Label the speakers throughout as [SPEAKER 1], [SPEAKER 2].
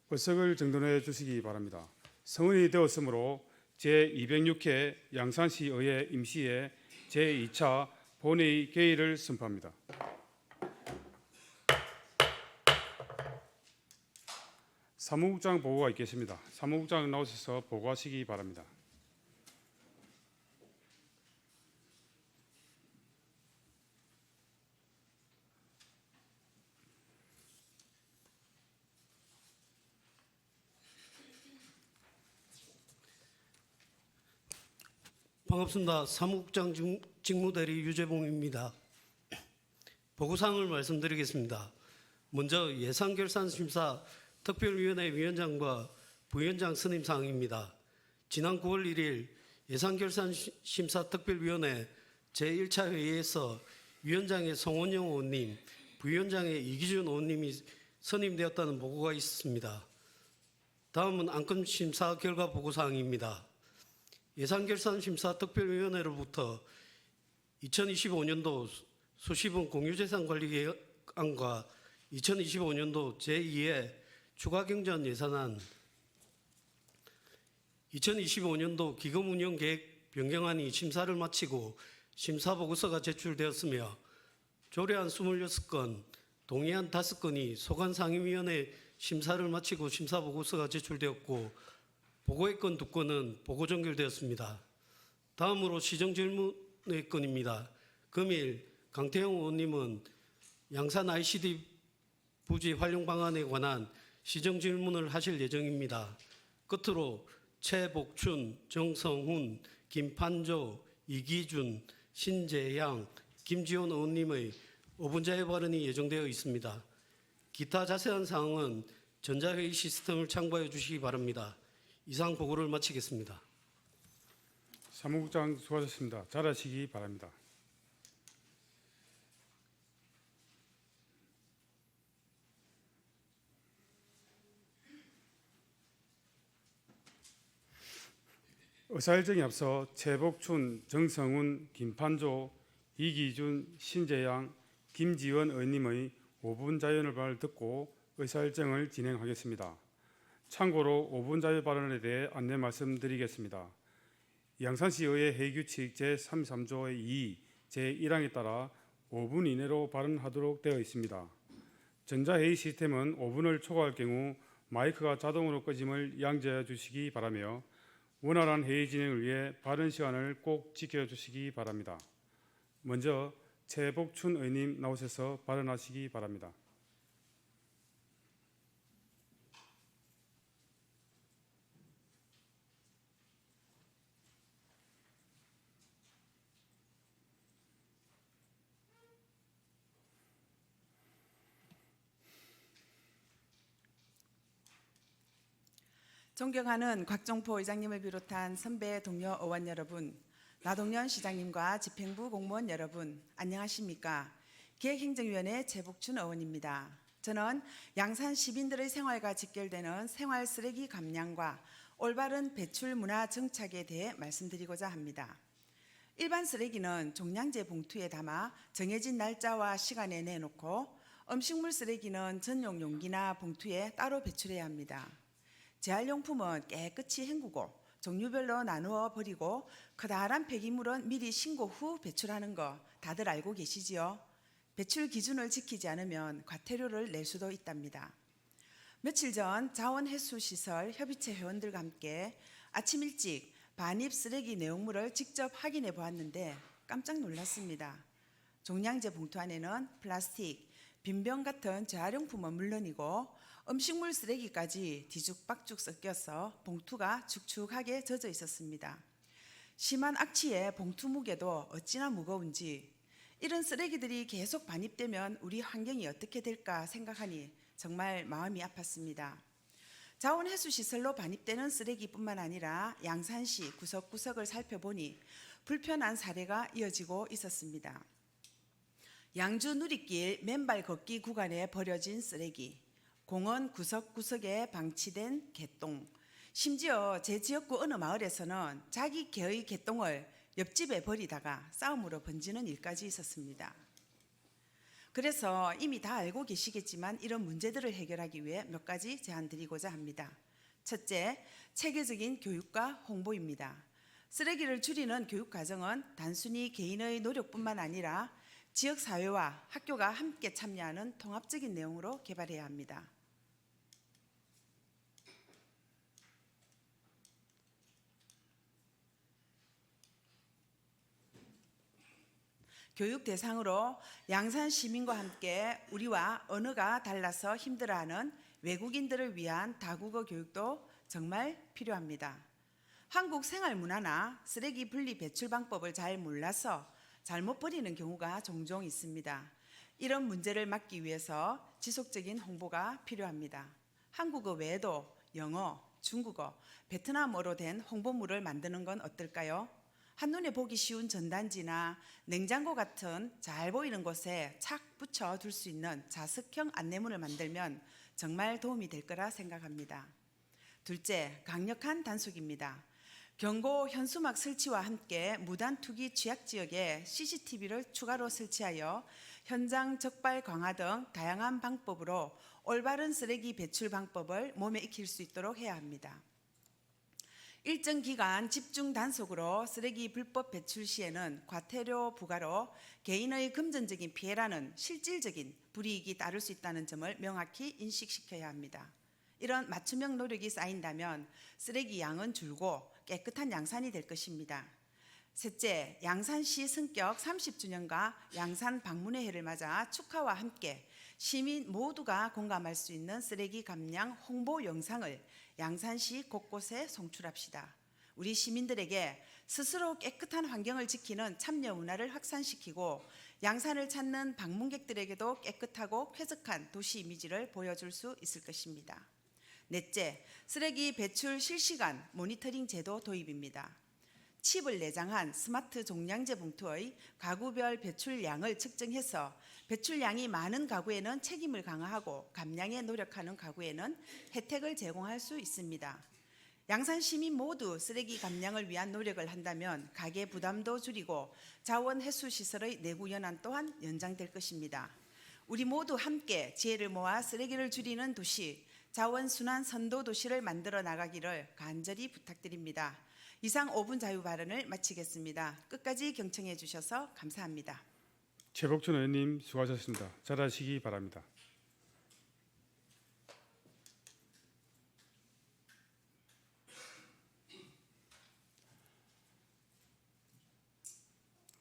[SPEAKER 1] 의석을 정돈해 주시기 바랍니다. 성원이 되었으므로 제206회 양산시의회 임시회 제2차 본회의 개의를 선포합니다. 사무국장 보고가 있겠습니다. 사무국장 나오셔서 보고하시기 바랍니다.
[SPEAKER 2] 반갑습니다. 사무국장 직무대리 유재봉입니다. 보고사항을 말씀드리겠습니다. 먼저 예산결산심사 특별위원회 위원장과 부위원장 선임사항입니다. 지난 9월 1일 예산결산심사 특별위원회 제1차 회의에서 위원장의 송원영 의원님, 부위원장의 이기준 의원님이 선임되었다는 보고가 있습니다. 다음은 안건심사 결과 보고사항입니다. 예산결산심사 특별위원회로부터 2025년도 수시분 공유재산관리계획안과 2025년도 제2회 추가경전 예산안, 2025년도 기금운영계획 변경안이 심사를 마치고 심사보고서가 제출되었으며 조례안 26건, 동의안 5건이 소관상임위원회 심사를 마치고 심사보고서가 제출되었고 보고의 건 2건은 보고 종결되었습니다. 다음으로 시정질문의 건입니다. 금일 강태영 의원님은 양산 ICD 부지 활용 방안에 관한 시정질문을 하실 예정입니다. 끝으로 최복춘, 정성훈, 김판조, 이기준, 신재양, 김지원 의원님의 5분 자유 발언이 예정되어 있습니다. 기타 자세한 사항은 전자회의 시스템을 참고해 주시기 바랍니다. 이상 보고를 마치겠습니다.
[SPEAKER 1] 사무국장 수고하셨습니다. 잘하시기 바랍니다. 의사일정에 앞서 최복춘, 정성훈, 김판조, 이기준, 신재양, 김지원 의원님의 5분 자유 발언을 듣고 의사일정을 진행하겠습니다. 참고로 5분 자유 발언에 대해 안내 말씀드리겠습니다. 양산시의회 회의규칙 제33조의 2, 제1항에 따라 5분 이내로 발언하도록 되어 있습니다. 전자회의 시스템은 5분을 초과할 경우 마이크가 자동으로 꺼짐을 양지해 주시기 바라며 원활한 회의 진행을 위해 발언 시간을 꼭 지켜주시기 바랍니다. 먼저 최복춘 의원님 나오셔서 발언하시기 바랍니다.
[SPEAKER 3] 존경하는 곽종포 의장님을 비롯한 선배 동료 의원 여러분, 나동연 시장님과 집행부 공무원 여러분, 안녕하십니까? 기획행정위원회 최복춘 의원입니다. 저는 양산 시민들의 생활과 직결되는 생활 쓰레기 감량과 올바른 배출 문화 정착에 대해 말씀드리고자 합니다. 일반 쓰레기는 종량제 봉투에 담아 정해진 날짜와 시간에 내놓고 음식물 쓰레기는 전용 용기나 봉투에 따로 배출해야 합니다. 재활용품은 깨끗이 헹구고 종류별로 나누어 버리고 커다란 폐기물은 미리 신고 후 배출하는 거 다들 알고 계시지요? 배출 기준을 지키지 않으면 과태료를 낼 수도 있답니다. 며칠 전 자원해수시설 협의체 회원들과 함께 아침 일찍 반입 쓰레기 내용물을 직접 확인해 보았는데 깜짝 놀랐습니다. 종량제 봉투 안에는 플라스틱, 빈병 같은 재활용품은 물론이고 음식물 쓰레기까지 뒤죽박죽 섞여서 봉투가 축축하게 젖어 있었습니다. 심한 악취에 봉투 무게도 어찌나 무거운지 이런 쓰레기들이 계속 반입되면 우리 환경이 어떻게 될까 생각하니 정말 마음이 아팠습니다. 자원해수시설로 반입되는 쓰레기뿐만 아니라 양산시 구석구석을 살펴보니 불편한 사례가 이어지고 있었습니다. 양주 누리길 맨발 걷기 구간에 버려진 쓰레기, 공원 구석구석에 방치된 개똥, 심지어 제 지역구 어느 마을에서는 자기 개의 개똥을 옆집에 버리다가 싸움으로 번지는 일까지 있었습니다. 그래서 이미 다 알고 계시겠지만 이런 문제들을 해결하기 위해 몇 가지 제안 드리고자 합니다. 첫째, 체계적인 교육과 홍보입니다. 쓰레기를 줄이는 교육 과정은 단순히 개인의 노력뿐만 아니라 지역사회와 학교가 함께 참여하는 통합적인 내용으로 개발해야 합니다. 교육 대상으로 양산 시민과 함께 우리와 언어가 달라서 힘들어하는 외국인들을 위한 다국어 교육도 정말 필요합니다. 한국 생활 문화나 쓰레기 분리 배출 방법을 잘 몰라서 잘못 버리는 경우가 종종 있습니다. 이런 문제를 막기 위해서 지속적인 홍보가 필요합니다. 한국어 외에도 영어, 중국어, 베트남어로 된 홍보물을 만드는 건 어떨까요? 한눈에 보기 쉬운 전단지나 냉장고 같은 잘 보이는 곳에 착 붙여 둘 수 있는 자석형 안내문을 만들면 정말 도움이 될 거라 생각합니다. 둘째, 강력한 단속입니다. 경고 현수막 설치와 함께 무단 투기 취약 지역에 CCTV를 추가로 설치하여 현장 적발 강화 등 다양한 방법으로 올바른 쓰레기 배출 방법을 몸에 익힐 수 있도록 해야 합니다. 일정 기간 집중 단속으로 쓰레기 불법 배출 시에는 과태료 부과로 개인의 금전적인 피해라는 실질적인 불이익이 따를 수 있다는 점을 명확히 인식시켜야 합니다. 이런 맞춤형 노력이 쌓인다면 쓰레기 양은 줄고 깨끗한 양산이 될 것입니다. 셋째, 양산시 승격 30주년과 양산 방문의 해를 맞아 축하와 함께 시민 모두가 공감할 수 있는 쓰레기 감량 홍보 영상을 양산시 곳곳에 송출합시다. 우리 시민들에게 스스로 깨끗한 환경을 지키는 참여 문화를 확산시키고 양산을 찾는 방문객들에게도 깨끗하고 쾌적한 도시 이미지를 보여줄 수 있을 것입니다. 넷째, 쓰레기 배출 실시간 모니터링 제도 도입입니다. 칩을 내장한 스마트 종량제 봉투의 가구별 배출량을 측정해서 배출량이 많은 가구에는 책임을 강화하고 감량에 노력하는 가구에는 혜택을 제공할 수 있습니다. 양산 시민 모두 쓰레기 감량을 위한 노력을 한다면 가계 부담도 줄이고 자원 해수 시설의 내구 연한 또한 연장될 것입니다. 우리 모두 함께 지혜를 모아 쓰레기를 줄이는 도시, 자원 순환 선도 도시를 만들어 나가기를 간절히 부탁드립니다. 이상 5분 자유 발언을 마치겠습니다. 끝까지 경청해 주셔서 감사합니다.
[SPEAKER 1] 최복춘 의원님 수고하셨습니다. 잘하시기 바랍니다.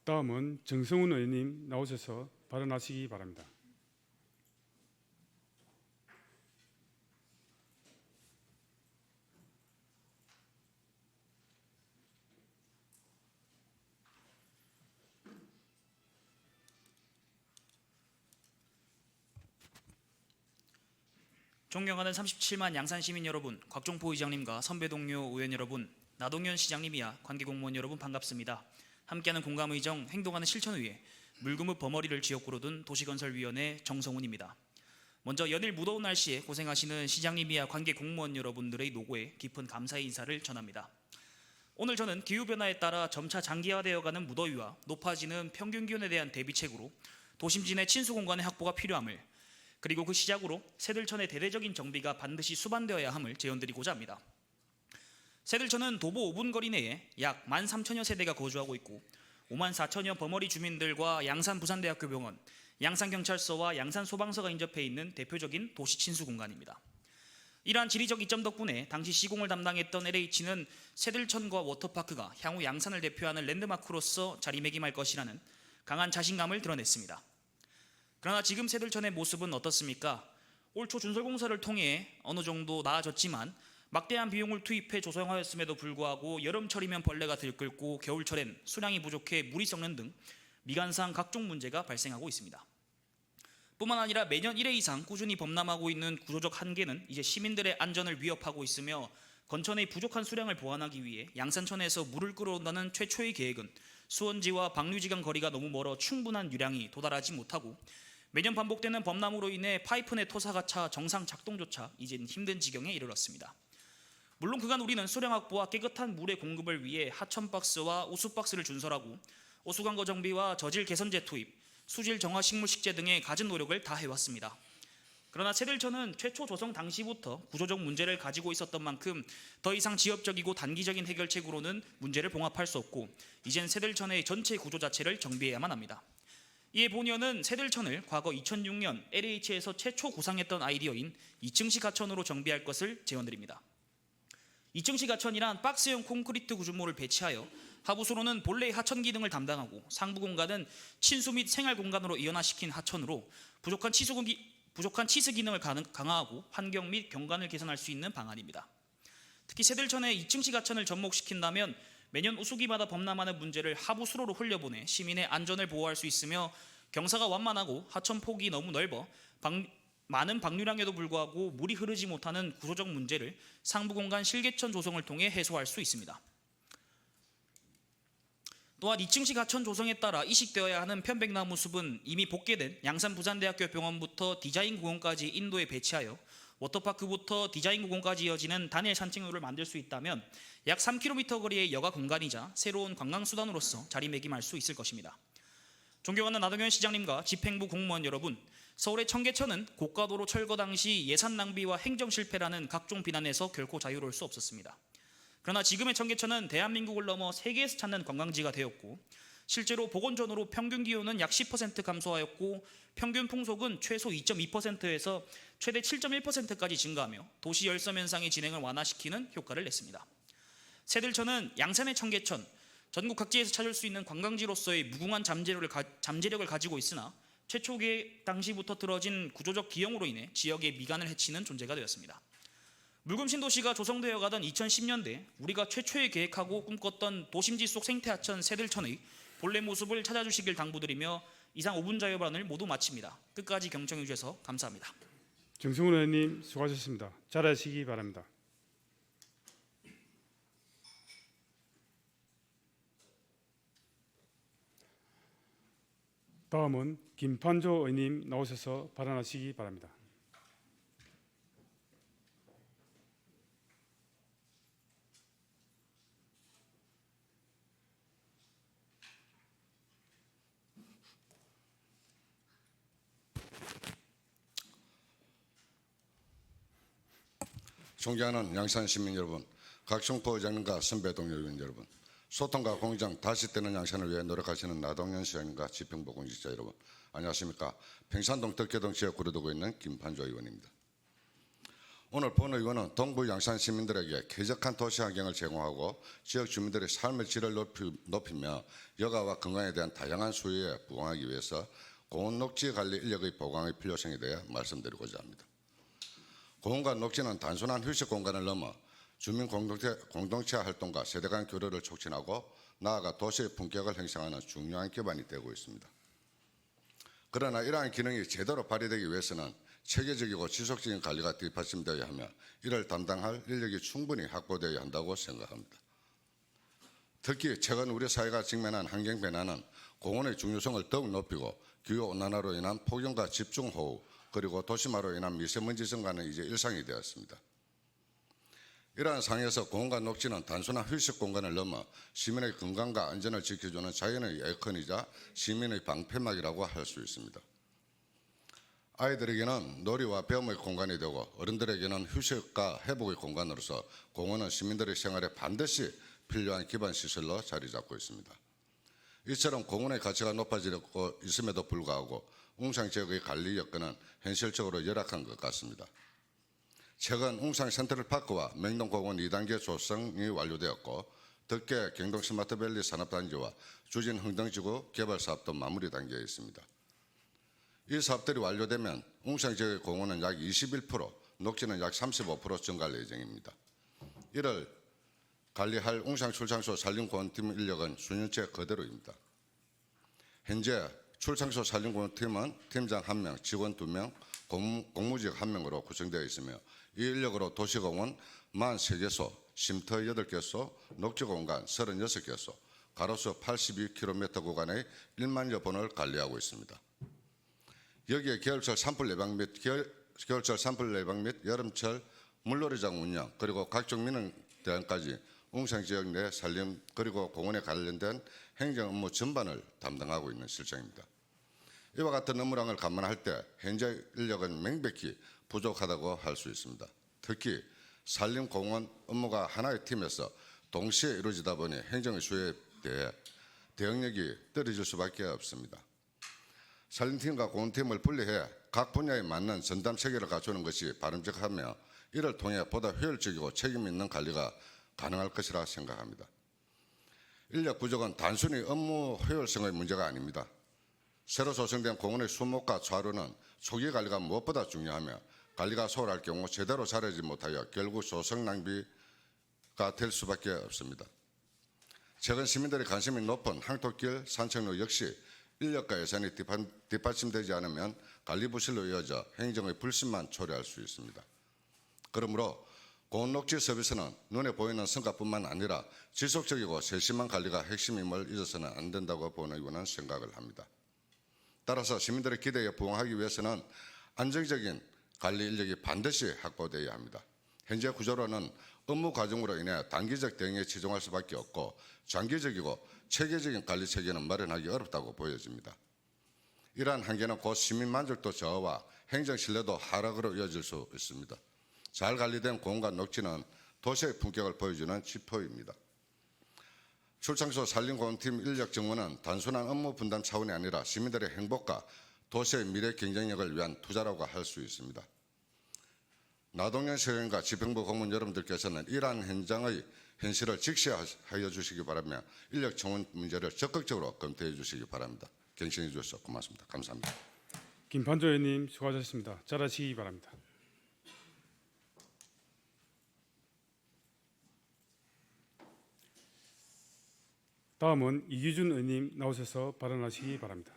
[SPEAKER 1] 다음은 정성훈 의원님 나오셔서 발언하시기 바랍니다.
[SPEAKER 4] 존경하는 37만 양산 시민 여러분, 곽종포 의장님과 선배 동료 의원 여러분, 나동현 시장님이야 관계 공무원 여러분 반갑습니다. 함께하는 공감의정 행동하는 실천의회 물금읍 버머리를 지역구로 둔 도시건설위원회 정성훈입니다. 먼저 연일 무더운 날씨에 고생하시는 시장님이야 관계 공무원 여러분들의 노고에 깊은 감사의 인사를 전합니다. 오늘 저는 기후변화에 따라 점차 장기화되어가는 무더위와 높아지는 평균 기온에 대한 대비책으로 도심진의 친수공간의 확보가 필요함을, 그리고 그 시작으로 새들천의 대대적인 정비가 반드시 수반되어야 함을 제언드리고자 합니다. 새들천은 도보 5분 거리 내에 약 13,000여 세대가 거주하고 있고 54,000여 버머리 주민들과 양산 부산대학교 병원, 양산경찰서와 양산소방서가 인접해 있는 대표적인 도시 친수 공간입니다. 이러한 지리적 이점 덕분에 당시 시공을 담당했던 LH는 새들천과 워터파크가 향후 양산을 대표하는 랜드마크로서 자리매김할 것이라는 강한 자신감을 드러냈습니다. 그러나 지금 새들천의 모습은 어떻습니까? 올 초 준설공사를 통해 어느 정도 나아졌지만 막대한 비용을 투입해 조성하였음에도 불구하고 여름철이면 벌레가 들끓고 겨울철엔 수량이 부족해 물이 썩는 등 미관상 각종 문제가 발생하고 있습니다. 뿐만 아니라 매년 1회 이상 꾸준히 범람하고 있는 구조적 한계는 이제 시민들의 안전을 위협하고 있으며 건천의 부족한 수량을 보완하기 위해 양산천에서 물을 끌어온다는 최초의 계획은 수원지와 박류지 간 거리가 너무 멀어 충분한 유량이 도달하지 못하고 매년 반복되는 범람으로 인해 파이프내 토사가 차 정상 작동조차 이젠 힘든 지경에 이르렀습니다. 물론 그간 우리는 수량 확보와 깨끗한 물의 공급을 위해 하천 박스와 오수 박스를 준설하고 오수관거 정비와 저질 개선제 투입, 수질 정화 식물 식재 등의 갖은 노력을 다해왔습니다. 그러나 새들천은 최초 조성 당시부터 구조적 문제를 가지고 있었던 만큼 더 이상 지역적이고 단기적인 해결책으로는 문제를 봉합할 수 없고 이젠 새들천의 전체 구조 자체를 정비해야만 합니다. 이에 본의원은 새들천을 과거 2006년 LH에서 최초 구상했던 아이디어인 2층식 하천으로 정비할 것을 제언드립니다. 2층식 하천이란 박스형 콘크리트 구조물을 배치하여 하부수로는 본래의 하천 기능을 담당하고 상부 공간은 친수 및 생활 공간으로 이원화시킨 하천으로 부족한 치수 기능을 강화하고 환경 및 경관을 개선할 수 있는 방안입니다. 특히 새들천의 2층식 하천을 접목시킨다면 매년 우수기마다 범람하는 문제를 하부 수로로 흘려보내 시민의 안전을 보호할 수 있으며 경사가 완만하고 하천 폭이 너무 넓어 많은 방류량에도 불구하고 물이 흐르지 못하는 구조적 문제를 상부 공간 실개천 조성을 통해 해소할 수 있습니다. 또한 2층식 하천 조성에 따라 이식되어야 하는 편백나무 숲은 이미 복개된 양산부산대학교 병원부터 디자인공원까지 인도에 배치하여 워터파크부터 디자인공원까지 이어지는 단일 산책로를 만들 수 있다면 약 3km 거리의 여가 공간이자 새로운 관광수단으로서 자리매김할 수 있을 것입니다. 존경하는 나동현 시장님과 집행부 공무원 여러분, 서울의 청계천은 고가도로 철거 당시 예산 낭비와 행정 실패라는 각종 비난에서 결코 자유로울 수 없었습니다. 그러나 지금의 청계천은 대한민국을 넘어 세계에서 찾는 관광지가 되었고 실제로 복원 전후로 평균 기온은 약 10% 감소하였고 평균 풍속은 최소 2.2%에서 최대 7.1%까지 증가하며 도시 열섬 현상의 진행을 완화시키는 효과를 냈습니다. 새들천은 양산의 청계천, 전국 각지에서 찾을 수 있는 관광지로서의 무궁한 잠재력을 가지고 있으나 최초 계획 당시부터 틀어진 구조적 기형으로 인해 지역의 미간을 해치는 존재가 되었습니다. 물금신도시가 조성되어 가던 2010년대 우리가 최초에 계획하고 꿈꿨던 도심지 속 생태하천 새들천의 본래 모습을 찾아주시길 당부드리며 이상 5분 자유발언을 모두 마칩니다. 끝까지 경청해 주셔서 감사합니다.
[SPEAKER 1] 정승훈 의원님 수고하셨습니다. 잘하시기 바랍니다. 다음은 김판조 의원님 나오셔서 발언하시기 바랍니다.
[SPEAKER 5] 존경하는 양산 시민 여러분, 각종포 의장님과 선배 동료 의원 여러분, 소통과 공정 다시 뜨는 양산을 위해 노력하시는 나동현 시장님과 집행부 공직자 여러분, 안녕하십니까? 평산동 덕계동 지역 구려두고 있는 김판조 의원입니다. 오늘 본 의원은 동부 양산 시민들에게 쾌적한 도시 환경을 제공하고 지역 주민들의 삶의 질을 높이며 여가와 건강에 대한 다양한 수요에 부응하기 위해서 공원 녹지 관리 인력의 보강의 필요성에 대해 말씀드리고자 합니다. 공원과 녹지는 단순한 휴식 공간을 넘어 주민 공동체 활동과 세대 간 교류를 촉진하고 나아가 도시의 품격을 형성하는 중요한 기반이 되고 있습니다. 그러나 이러한 기능이 제대로 발휘되기 위해서는 체계적이고 지속적인 관리가 뒷받침되어야 하며 이를 담당할 인력이 충분히 확보되어야 한다고 생각합니다. 특히 최근 우리 사회가 직면한 환경 변화는 공원의 중요성을 더욱 높이고 기후온난화로 인한 폭염과 집중호우 그리고 도심화로 인한 미세먼지 증가는 이제 일상이 되었습니다. 이러한 상황에서 공원과 녹지는 단순한 휴식 공간을 넘어 시민의 건강과 안전을 지켜주는 자연의 에어컨이자 시민의 방패막이라고 할 수 있습니다. 아이들에게는 놀이와 배움의 공간이 되고 어른들에게는 휴식과 회복의 공간으로서 공원은 시민들의 생활에 반드시 필요한 기반 시설로 자리 잡고 있습니다. 이처럼 공원의 가치가 높아지고 있음에도 불구하고 웅산 지역의 관리 여건은 현실적으로 열악한 것 같습니다. 최근 웅산 센트럴파크와 맹동공원 2단계 조성이 완료되었고 덕계 경동 스마트밸리 산업단지와 주진 흥덕지구 개발 사업도 마무리 단계에 있습니다. 이 사업들이 완료되면 웅산 지역의 공원은 약 21%, 녹지는 약 35% 증가할 예정입니다. 이를 관리할 웅산 출창소 산림공원팀 인력은 수년째 그대로입니다. 현재 출창소 산림공원팀은 팀장 1명, 직원 2명, 공무직 1명으로 구성되어 있으며 이 인력으로 도시공원 43개소, 쉼터 8개소, 녹지공간 36개소, 가로수 82km 구간의 1만여 본을 관리하고 있습니다. 여기에 겨울철 산불 예방 및 여름철 물놀이장 운영 그리고 각종 민원 대응까지 웅산 지역 내 산림 그리고 공원에 관련된 행정 업무 전반을 담당하고 있는 실정입니다. 이와 같은 업무량을 감안할 때 현재 인력은 명백히 부족하다고 할 수 있습니다. 특히 산림공원 업무가 하나의 팀에서 동시에 이루어지다 보니 행정의 수요에 대해 대응력이 떨어질 수밖에 없습니다. 산림팀과 공원팀을 분리해 각 분야에 맞는 전담 체계를 갖추는 것이 바람직하며 이를 통해 보다 효율적이고 책임 있는 관리가 가능할 것이라 생각합니다. 인력 부족은 단순히 업무 효율성의 문제가 아닙니다. 새로 조성된 공원의 수목과 차로는 초기 관리가 무엇보다 중요하며 관리가 소홀할 경우 제대로 잘하지 못하여 결국 조성 낭비가 될 수밖에 없습니다. 최근 시민들의 관심이 높은 항토길, 산책로 역시 인력과 예산이 뒷받침되지 않으면 관리 부실로 이어져 행정의 불신만 초래할 수 있습니다. 그러므로 공원녹지 서비스는 눈에 보이는 성과뿐만 아니라 지속적이고 세심한 관리가 핵심임을 잊어서는 안 된다고 본의원은 생각을 합니다. 따라서 시민들의 기대에 부응하기 위해서는 안정적인 관리 인력이 반드시 확보되어야 합니다. 현재 구조로는 업무 과정으로 인해 단기적 대응에 치중할 수밖에 없고 장기적이고 체계적인 관리 체계는 마련하기 어렵다고 보여집니다. 이러한 한계는 곧 시민 만족도 저하와 행정 신뢰도 하락으로 이어질 수 있습니다. 잘 관리된 공원과 녹지는 도시의 품격을 보여주는 지표입니다. 출창소 산림공원팀 인력 정원은 단순한 업무 분담 차원이 아니라 시민들의 행복과 도시의 미래 경쟁력을 위한 투자라고 할 수 있습니다. 나동현 시의원과 집행부 공무원 여러분들께서는 이러한 현장의 현실을 직시하여 주시기 바라며 인력 정원 문제를 적극적으로 검토해 주시기 바랍니다. 경청해 주셔서 고맙습니다. 감사합니다.
[SPEAKER 1] 김판조 의원님 수고하셨습니다. 잘하시기 바랍니다. 다음은 이규준 의원님 나오셔서 발언하시기 바랍니다.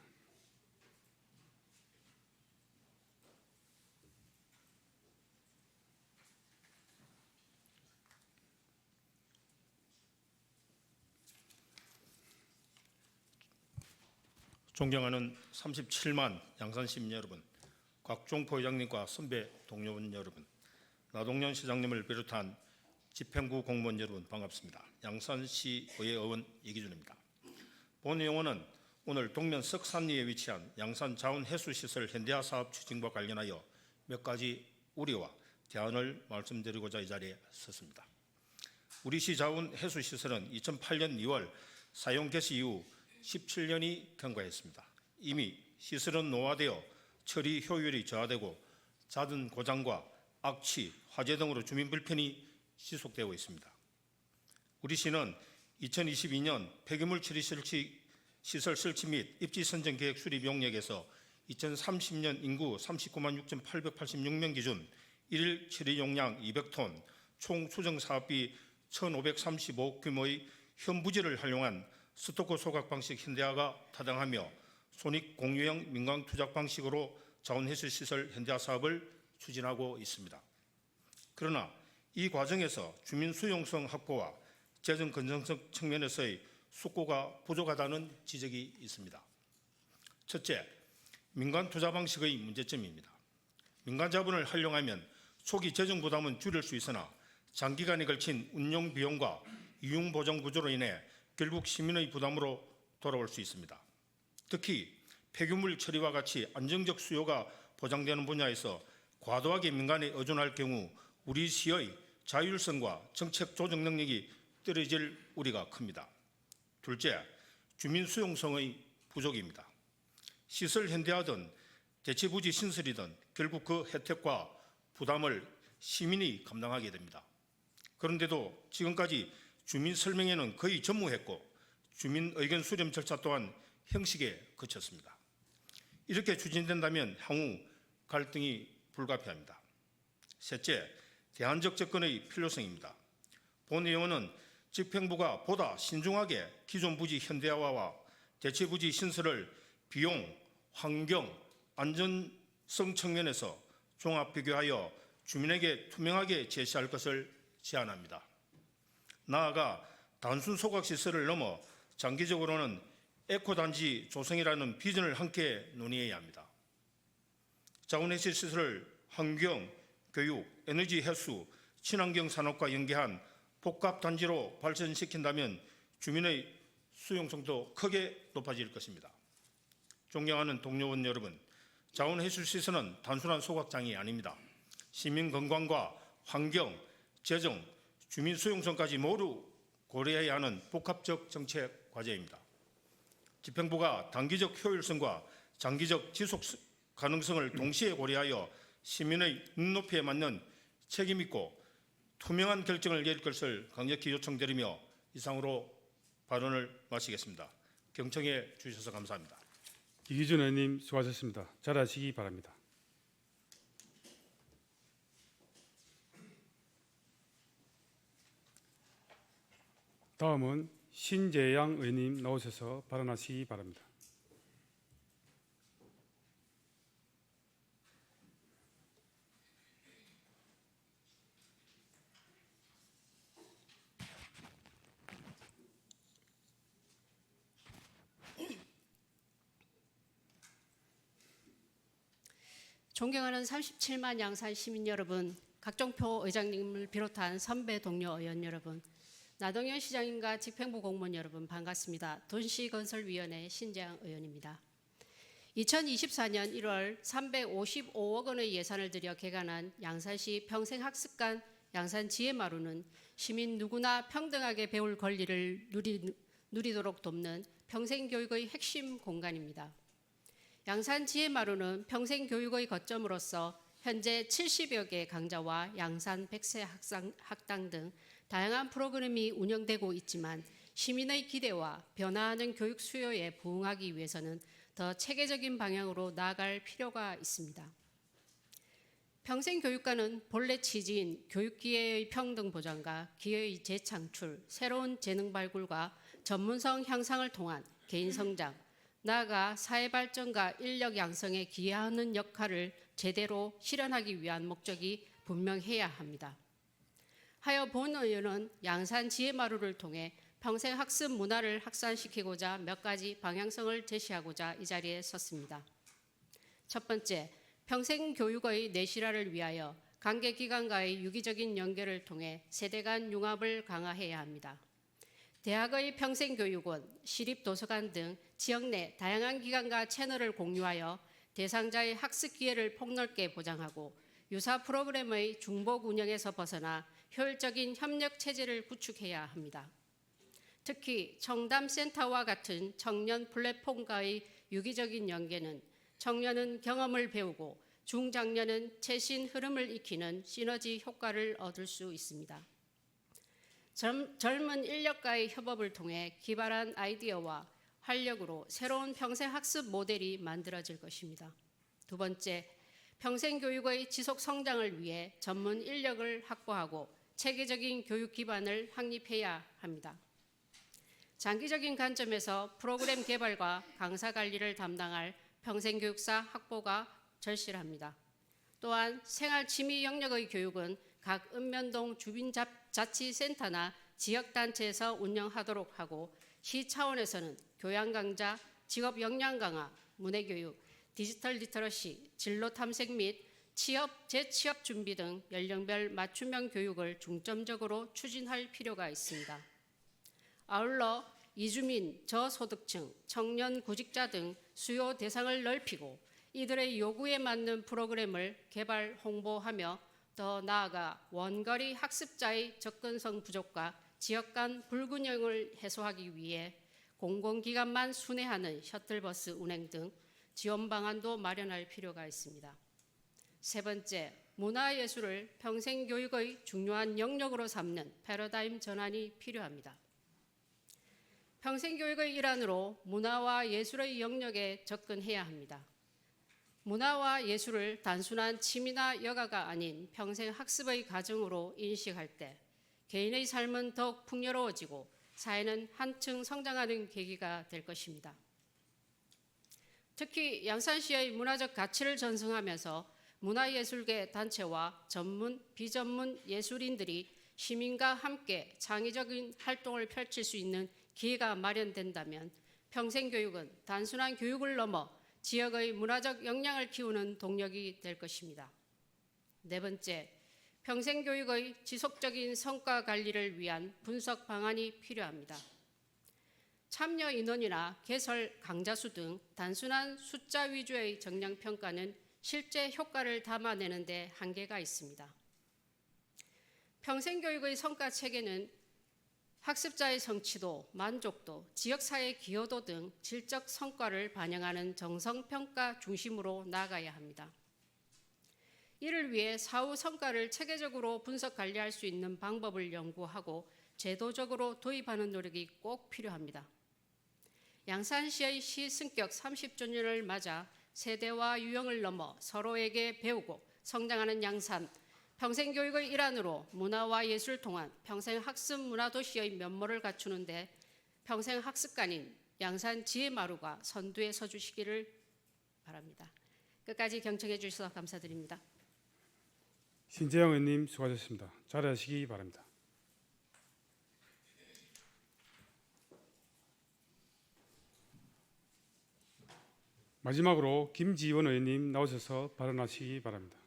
[SPEAKER 6] 존경하는 37만 양산 시민 여러분, 곽종포 의장님과 선배 동료분 여러분, 나동현 시장님을 비롯한 집행부 공무원 여러분 반갑습니다. 양산시의회 의원 이기준입니다. 본 의원은 오늘 동면 석산리에 위치한 양산 자원해수시설 현대화 사업 추진과 관련하여 몇 가지 우려와 대안을 말씀드리고자 이 자리에 섰습니다. 우리 시 자원해수시설은 2008년 2월 사용 개시 이후 17년이 경과했습니다. 이미 시설은 노화되어 처리 효율이 저하되고 잦은 고장과 악취, 화재 등으로 주민 불편이 지속되고 있습니다. 우리 시는 2022년 폐기물 처리 시설 설치 및 입지 선정 계획 수립 용역에서 2030년 인구 39만 6,886명 기준 1일 처리 용량 200톤, 총 수정 사업비 1,535억 규모의 현부지를 활용한 스토커 소각 방식 현대화가 타당하며 손익 공유형 민간 투자 방식으로 자원해수 시설 현대화 사업을 추진하고 있습니다. 그러나 이 과정에서 주민 수용성 확보와 재정 건전성 측면에서의 숙고가 부족하다는 지적이 있습니다. 첫째, 민간 투자 방식의 문제점입니다. 민간 자본을 활용하면 초기 재정 부담은 줄일 수 있으나 장기간에 걸친 운용 비용과 이용 보정 구조로 인해 결국 시민의 부담으로 돌아올 수 있습니다. 특히 폐기물 처리와 같이 안정적 수요가 보장되는 분야에서 과도하게 민간에 의존할 경우 우리 시의 자율성과 정책 조정 능력이 떨어질 우려가 큽니다. 둘째, 주민 수용성의 부족입니다. 시설 현대화든 대체부지 신설이든 결국 그 혜택과 부담을 시민이 감당하게 됩니다. 그런데도 지금까지 주민 설명회는 거의 전무했고 주민 의견 수렴 절차 또한 형식에 그쳤습니다. 이렇게 추진된다면 향후 갈등이 불가피합니다. 셋째, 대안적 접근의 필요성입니다. 본 의원은 집행부가 보다 신중하게 기존 부지 현대화와 대체 부지 신설을 비용, 환경, 안전성 측면에서 종합 비교하여 주민에게 투명하게 제시할 것을 제안합니다. 나아가 단순 소각시설을 넘어 장기적으로는 에코단지 조성이라는 비전을 함께 논의해야 합니다. 자원해수 시설을 환경, 교육, 에너지 해수, 친환경 산업과 연계한 복합단지로 발전시킨다면 주민의 수용성도 크게 높아질 것입니다. 존경하는 동료원 여러분, 자원해수시설은 단순한 소각장이 아닙니다. 시민 건강과 환경, 재정, 주민 수용성까지 모두 고려해야 하는 복합적 정책 과제입니다. 집행부가 단기적 효율성과 장기적 지속 가능성을 동시에 고려하여 시민의 눈높이에 맞는 책임 있고 투명한 결정을 내릴 것을 강력히 요청드리며 이상으로 발언을 마치겠습니다. 경청해 주셔서 감사합니다.
[SPEAKER 1] 이기준 의원님 수고하셨습니다. 잘하시기 바랍니다. 다음은 신재양 의원님 나오셔서 발언하시기 바랍니다.
[SPEAKER 7] 존경하는 37만 양산 시민 여러분, 각종표 의장님을 비롯한 선배 동료 의원 여러분, 나동현 시장님과 집행부 공무원 여러분 반갑습니다. 도시건설위원회 신재양 의원입니다. 2024년 1월 355억 원의 예산을 들여 개관한 양산시 평생학습관 양산지혜마루는 시민 누구나 평등하게 배울 권리를 누리도록 돕는 평생교육의 핵심 공간입니다. 양산지혜마루는 평생교육의 거점으로서 현재 70여 개 강좌와 양산 100세 학당 등 다양한 프로그램이 운영되고 있지만 시민의 기대와 변화하는 교육 수요에 부응하기 위해서는 더 체계적인 방향으로 나아갈 필요가 있습니다. 평생교육과는 본래 취지인 교육기회의 평등 보장과 기회의 재창출, 새로운 재능 발굴과 전문성 향상을 통한 개인 성장, 나아가 사회 발전과 인력 양성에 기여하는 역할을 제대로 실현하기 위한 목적이 분명해야 합니다. 하여 본 의원은 양산 지혜마루를 통해 평생 학습 문화를 확산시키고자 몇 가지 방향성을 제시하고자 이 자리에 섰습니다. 첫 번째, 평생 교육의 내실화를 위하여 관계기관과의 유기적인 연결을 통해 세대 간 융합을 강화해야 합니다. 대학의 평생교육원, 시립도서관 등 지역 내 다양한 기관과 채널을 공유하여 대상자의 학습 기회를 폭넓게 보장하고 유사 프로그램의 중복 운영에서 벗어나 효율적인 협력 체제를 구축해야 합니다. 특히 청담센터와 같은 청년 플랫폼과의 유기적인 연계는 청년은 경험을 배우고 중장년은 최신 흐름을 익히는 시너지 효과를 얻을 수 있습니다. 젊은 인력과의 협업을 통해 기발한 아이디어와 활력으로 새로운 평생학습 모델이 만들어질 것입니다. 두 번째, 평생교육의 지속 성장을 위해 전문 인력을 확보하고 체계적인 교육 기반을 확립해야 합니다. 장기적인 관점에서 프로그램 개발과 강사 관리를 담당할 평생교육사 확보가 절실합니다. 또한 생활 취미 영역의 교육은 각 읍면동 주민자치센터나 지역단체에서 운영하도록 하고 시 차원에서는 교양 강좌, 직업 역량 강화, 문해교육, 디지털 리터러시, 진로 탐색 및 취업, 재취업 준비 등 연령별 맞춤형 교육을 중점적으로 추진할 필요가 있습니다. 아울러 이주민, 저소득층, 청년 구직자 등 수요 대상을 넓히고 이들의 요구에 맞는 프로그램을 개발, 홍보하며 더 나아가 원거리 학습자의 접근성 부족과 지역 간 불균형을 해소하기 위해 공공기관만 순회하는 셔틀버스 운행 등 지원 방안도 마련할 필요가 있습니다. 세 번째, 문화예술을 평생교육의 중요한 영역으로 삼는 패러다임 전환이 필요합니다. 평생교육의 일환으로 문화와 예술의 영역에 접근해야 합니다. 문화와 예술을 단순한 취미나 여가가 아닌 평생 학습의 과정으로 인식할 때 개인의 삶은 더욱 풍요로워지고 사회는 한층 성장하는 계기가 될 것입니다. 특히 양산시의 문화적 가치를 전승하면서 문화예술계 단체와 전문, 비전문 예술인들이 시민과 함께 창의적인 활동을 펼칠 수 있는 기회가 마련된다면 평생교육은 단순한 교육을 넘어 지역의 문화적 역량을 키우는 동력이 될 것입니다. 네 번째, 평생교육의 지속적인 성과 관리를 위한 분석 방안이 필요합니다. 참여 인원이나 개설 강자수 등 단순한 숫자 위주의 정량 평가는 실제 효과를 담아내는 데 한계가 있습니다. 평생교육의 성과 체계는 학습자의 성취도, 만족도, 지역사회 기여도 등 질적 성과를 반영하는 정성평가 중심으로 나아가야 합니다. 이를 위해 사후 성과를 체계적으로 분석 관리할 수 있는 방법을 연구하고 제도적으로 도입하는 노력이 꼭 필요합니다. 양산시의 시승격 30주년을 맞아 세대와 유형을 넘어 서로에게 배우고 성장하는 양산, 평생교육의 일환으로 문화와 예술 통한 평생학습 문화도시의 면모를 갖추는 데 평생학습관인 양산 지혜마루가 선두에 서주시기를 바랍니다. 끝까지 경청해 주셔서 감사드립니다.
[SPEAKER 1] 신재영 의원님 수고하셨습니다. 자리하시기 바랍니다. 마지막으로 김지원 의원님 나오셔서 발언하시기 바랍니다.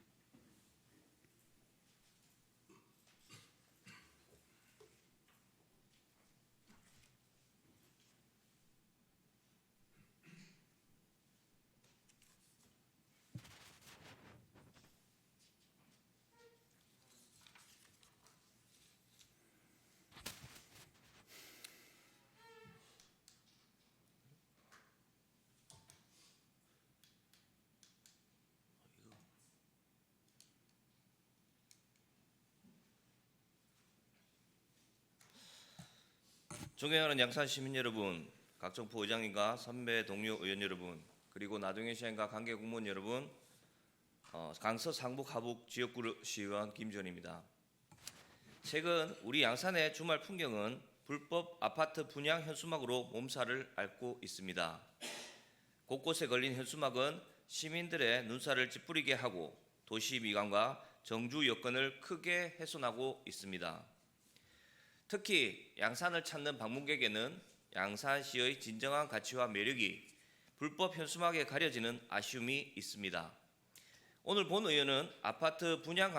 [SPEAKER 8] 존경하는 양산 시민 여러분, 각종포 의장님과 선배 동료 의원 여러분, 그리고 나동현 시장과 관계 공무원 여러분, 강서 상북 하북 지역구 시의원 김지원입니다. 최근 우리 양산의 주말 풍경은 불법 아파트 분양 현수막으로 몸살을 앓고 있습니다. 곳곳에 걸린 현수막은 시민들의 눈살을 찌푸리게 하고 도시 미관과 정주 여건을 크게 훼손하고 있습니다. 특히 양산을 찾는 방문객에는 양산시의 진정한 가치와 매력이 불법 현수막에 가려지는 아쉬움이 있습니다. 오늘 본 의원은 아파트 분양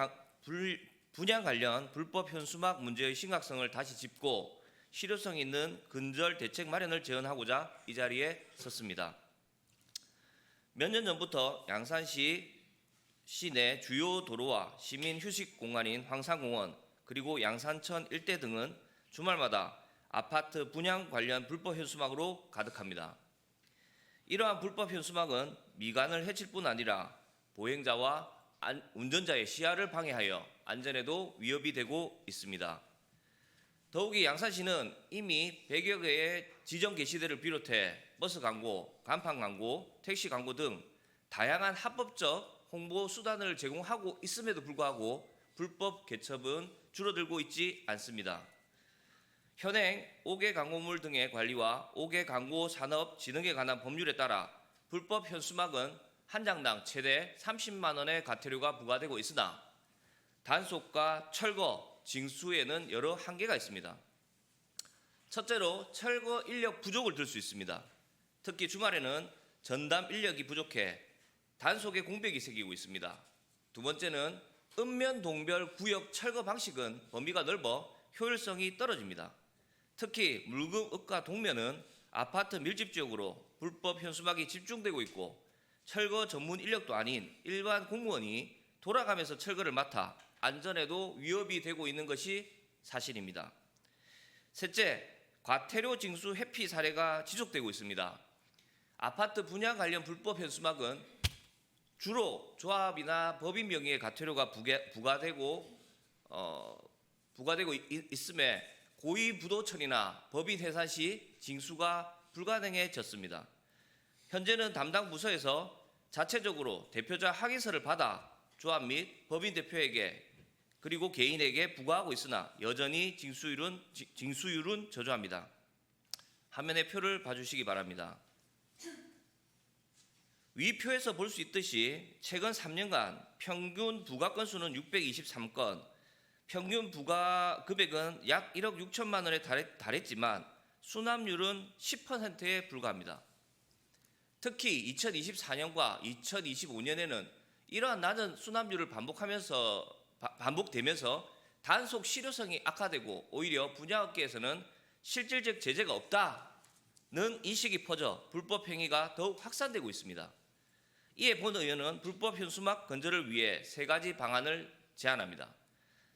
[SPEAKER 8] 관련 불법 현수막 문제의 심각성을 다시 짚고 실효성 있는 근절 대책 마련을 제언하고자 이 자리에 섰습니다. 몇 년 전부터 양산시 시내 주요 도로와 시민 휴식 공간인 황산공원 그리고 양산천 일대 등은 주말마다 아파트 분양 관련 불법 현수막으로 가득합니다. 이러한 불법 현수막은 미관을 해칠 뿐 아니라 보행자와 운전자의 시야를 방해하여 안전에도 위협이 되고 있습니다. 더욱이 양산시는 이미 100여 개의 지정 게시대를 비롯해 버스 광고, 간판 광고, 택시 광고 등 다양한 합법적 홍보 수단을 제공하고 있음에도 불구하고 불법 개첩은 줄어들고 있지 않습니다. 현행 5개 광고물 등의 관리와 5개 광고 산업 진흥에 관한 법률에 따라 불법 현수막은 한 장당 최대 30만 원의 과태료가 부과되고 있으나 단속과 철거, 징수에는 여러 한계가 있습니다. 첫째로 철거 인력 부족을 들 수 있습니다. 특히 주말에는 전담 인력이 부족해 단속에 공백이 생기고 있습니다. 두 번째는 읍면 동별 구역 철거 방식은 범위가 넓어 효율성이 떨어집니다. 특히 물금읍과 동면은 아파트 밀집 지역으로 불법 현수막이 집중되고 있고 철거 전문 인력도 아닌 일반 공무원이 돌아가면서 철거를 맡아 안전에도 위협이 되고 있는 것이 사실입니다. 셋째, 과태료 징수 회피 사례가 지속되고 있습니다. 아파트 분양 관련 불법 현수막은 주로 조합이나 법인 명의의 과태료가 부과되고 있음에 고위부도청이나 법인 해산 시 징수가 불가능해졌습니다. 현재는 담당 부서에서 자체적으로 대표자 항의서를 받아 조합 및 법인 대표에게 그리고 개인에게 부과하고 있으나 여전히 징수율은 저조합니다. 화면의 표를 봐주시기 바랍니다. 위 표에서 볼 수 있듯이 최근 3년간 평균 부과 건수는 623건, 평균 부과 금액은 약 1억 6천만 원에 달했지만 수납률은 10%에 불과합니다. 특히 2024년과 2025년에는 이러한 낮은 수납률을 반복되면서 단속 실효성이 악화되고 오히려 분야업계에서는 실질적 제재가 없다 인식이 퍼져 불법 행위가 더욱 확산되고 있습니다. 이에 본 의원은 불법 현수막 건절을 위해 3가지 방안을 제안합니다.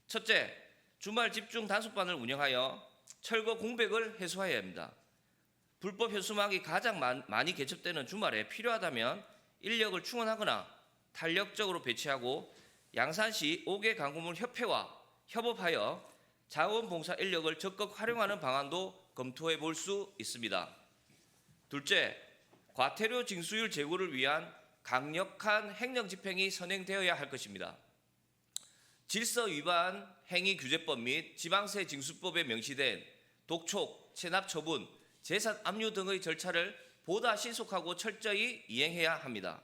[SPEAKER 8] 첫째, 주말 집중 단속반을 운영하여 철거 공백을 해소해야 합니다. 불법 현수막이 가장 많이 개첩되는 주말에 필요하다면 인력을 충원하거나 탄력적으로 배치하고 양산시 5개 강구물 협회와 협업하여 자원봉사 인력을 적극 활용하는 방안도 검토해 볼 수 있습니다. 둘째, 과태료 징수율 제고를 위한 강력한 행정집행이 선행되어야 할 것입니다. 질서 위반 행위 규제법 및 지방세 징수법에 명시된 독촉, 체납 처분, 재산 압류 등의 절차를 보다 신속하고 철저히 이행해야 합니다.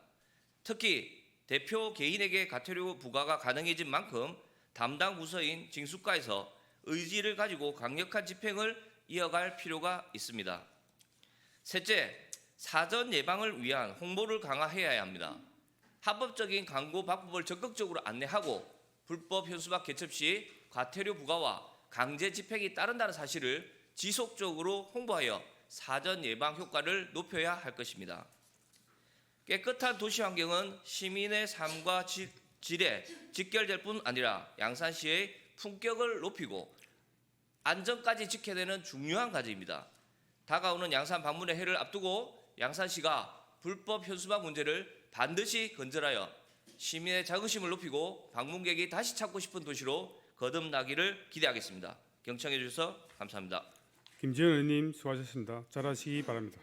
[SPEAKER 8] 특히 대표 개인에게 과태료 부과가 가능해진 만큼 담당 부서인 징수과에서 의지를 가지고 강력한 집행을 이어갈 필요가 있습니다. 셋째, 사전 예방을 위한 홍보를 강화해야 합니다. 합법적인 광고 방법을 적극적으로 안내하고 불법 현수막 개첩 시 과태료 부과와 강제 집행이 따른다는 사실을 지속적으로 홍보하여 사전 예방 효과를 높여야 할 것입니다. 깨끗한 도시 환경은 시민의 삶과 질에 직결될 뿐 아니라 양산시의 품격을 높이고 안전까지 지켜내는 중요한 과제입니다. 다가오는 양산 방문의 해를 앞두고 양산시가 불법 현수막 문제를 반드시 건절하여 시민의 자긍심을 높이고 방문객이 다시 찾고 싶은 도시로 거듭나기를 기대하겠습니다. 경청해 주셔서 감사합니다.
[SPEAKER 1] 김지현 의원님 수고하셨습니다. 잘하시기 바랍니다.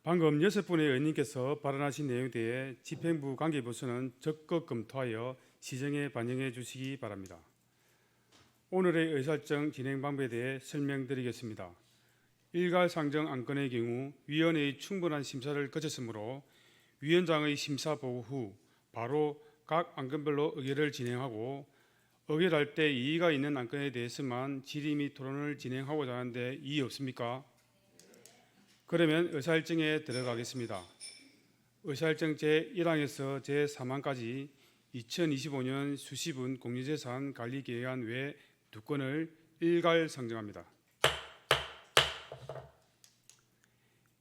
[SPEAKER 1] 방금 6분의 의원님께서 발언하신 내용에 대해 집행부 관계부서는 적극 검토하여 시정에 반영해 주시기 바랍니다. 오늘의 의사일정 진행 방법에 대해 설명드리겠습니다. 일괄상정 안건의 경우 위원회의 충분한 심사를 거쳤으므로 위원장의 심사 보고 후 바로 각 안건별로 의결을 진행하고 의결할 때 이의가 있는 안건에 대해서만 질의 및 토론을 진행하고자 하는데 이의 없습니까? 그러면 의사일정에 들어가겠습니다. 의사일정 제1항에서 제3항까지 2025년 수시분 공유재산 관리계획안 외 2건을 일괄 상정합니다.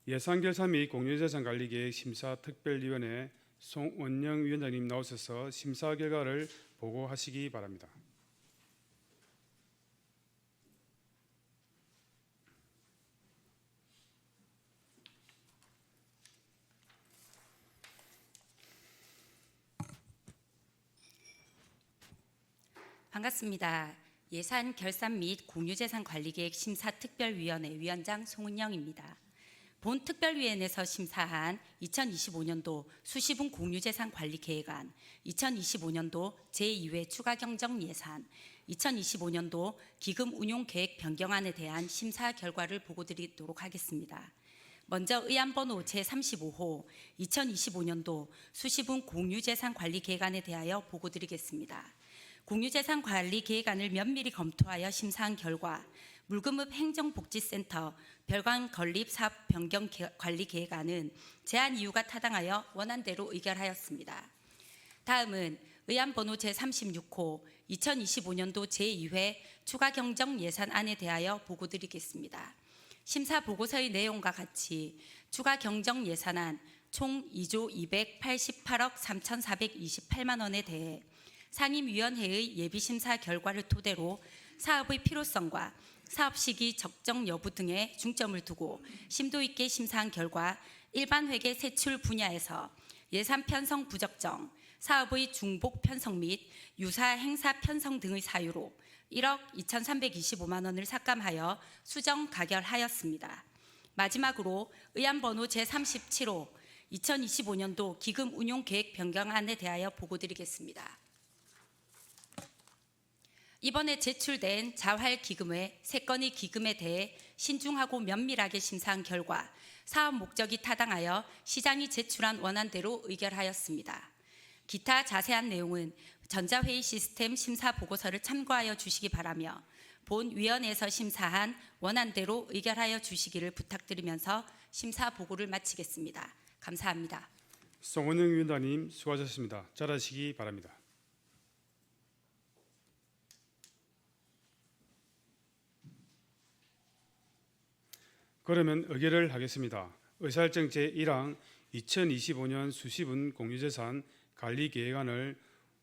[SPEAKER 1] 예산결산 및 공유재산관리계획 심사특별위원회 송원영 위원장님 나오셔서 심사 결과를 보고하시기 바랍니다.
[SPEAKER 9] 반갑습니다. 예산 결산 및 공유재산관리계획 심사특별위원회 위원장 송은영입니다. 본 특별위원회에서 심사한 2025년도 수시분 공유재산관리계획안, 2025년도 제2회 추가경정예산, 2025년도 기금운용계획 변경안에 대한 심사 결과를 보고드리도록 하겠습니다. 먼저 의안번호 제35호 2025년도 수시분 공유재산관리계획안에 대하여 보고드리겠습니다. 공유재산관리계획안을 면밀히 검토하여 심사한 결과 물금읍 행정복지센터 별관 건립 사업 변경 관리 계획안은 제한 이유가 타당하여 원안대로 의결하였습니다. 다음은 의안번호 제36호 2025년도 제2회 추가 경정 예산안에 대하여 보고드리겠습니다. 심사 보고서의 내용과 같이 추가 경정 예산안 총 2조 288억 3,428만 원에 대해 상임위원회의 예비심사 결과를 토대로 사업의 필요성과 사업 시기 적정 여부 등에 중점을 두고 심도 있게 심사한 결과 일반 회계 세출 분야에서 예산 편성 부적정, 사업의 중복 편성 및 유사 행사 편성 등의 사유로 1억 2,325만 원을 삭감하여 수정 가결하였습니다. 마지막으로 의안번호 제37호 2025년도 기금운용계획 변경안에 대하여 보고드리겠습니다. 이번에 제출된 자활기금의 3건의 기금에 대해 신중하고 면밀하게 심사한 결과 사업 목적이 타당하여 시장이 제출한 원안대로 의결하였습니다. 기타 자세한 내용은 전자회의 시스템 심사 보고서를 참고하여 주시기 바라며 본 위원회에서 심사한 원안대로 의결하여 주시기를 부탁드리면서 심사 보고를 마치겠습니다. 감사합니다.
[SPEAKER 1] 송원영 위원장님 수고하셨습니다. 잘하시기 바랍니다. 그러면 의결을 하겠습니다. 의사일정 제1항 2025년 수시분 공유재산 관리계획안을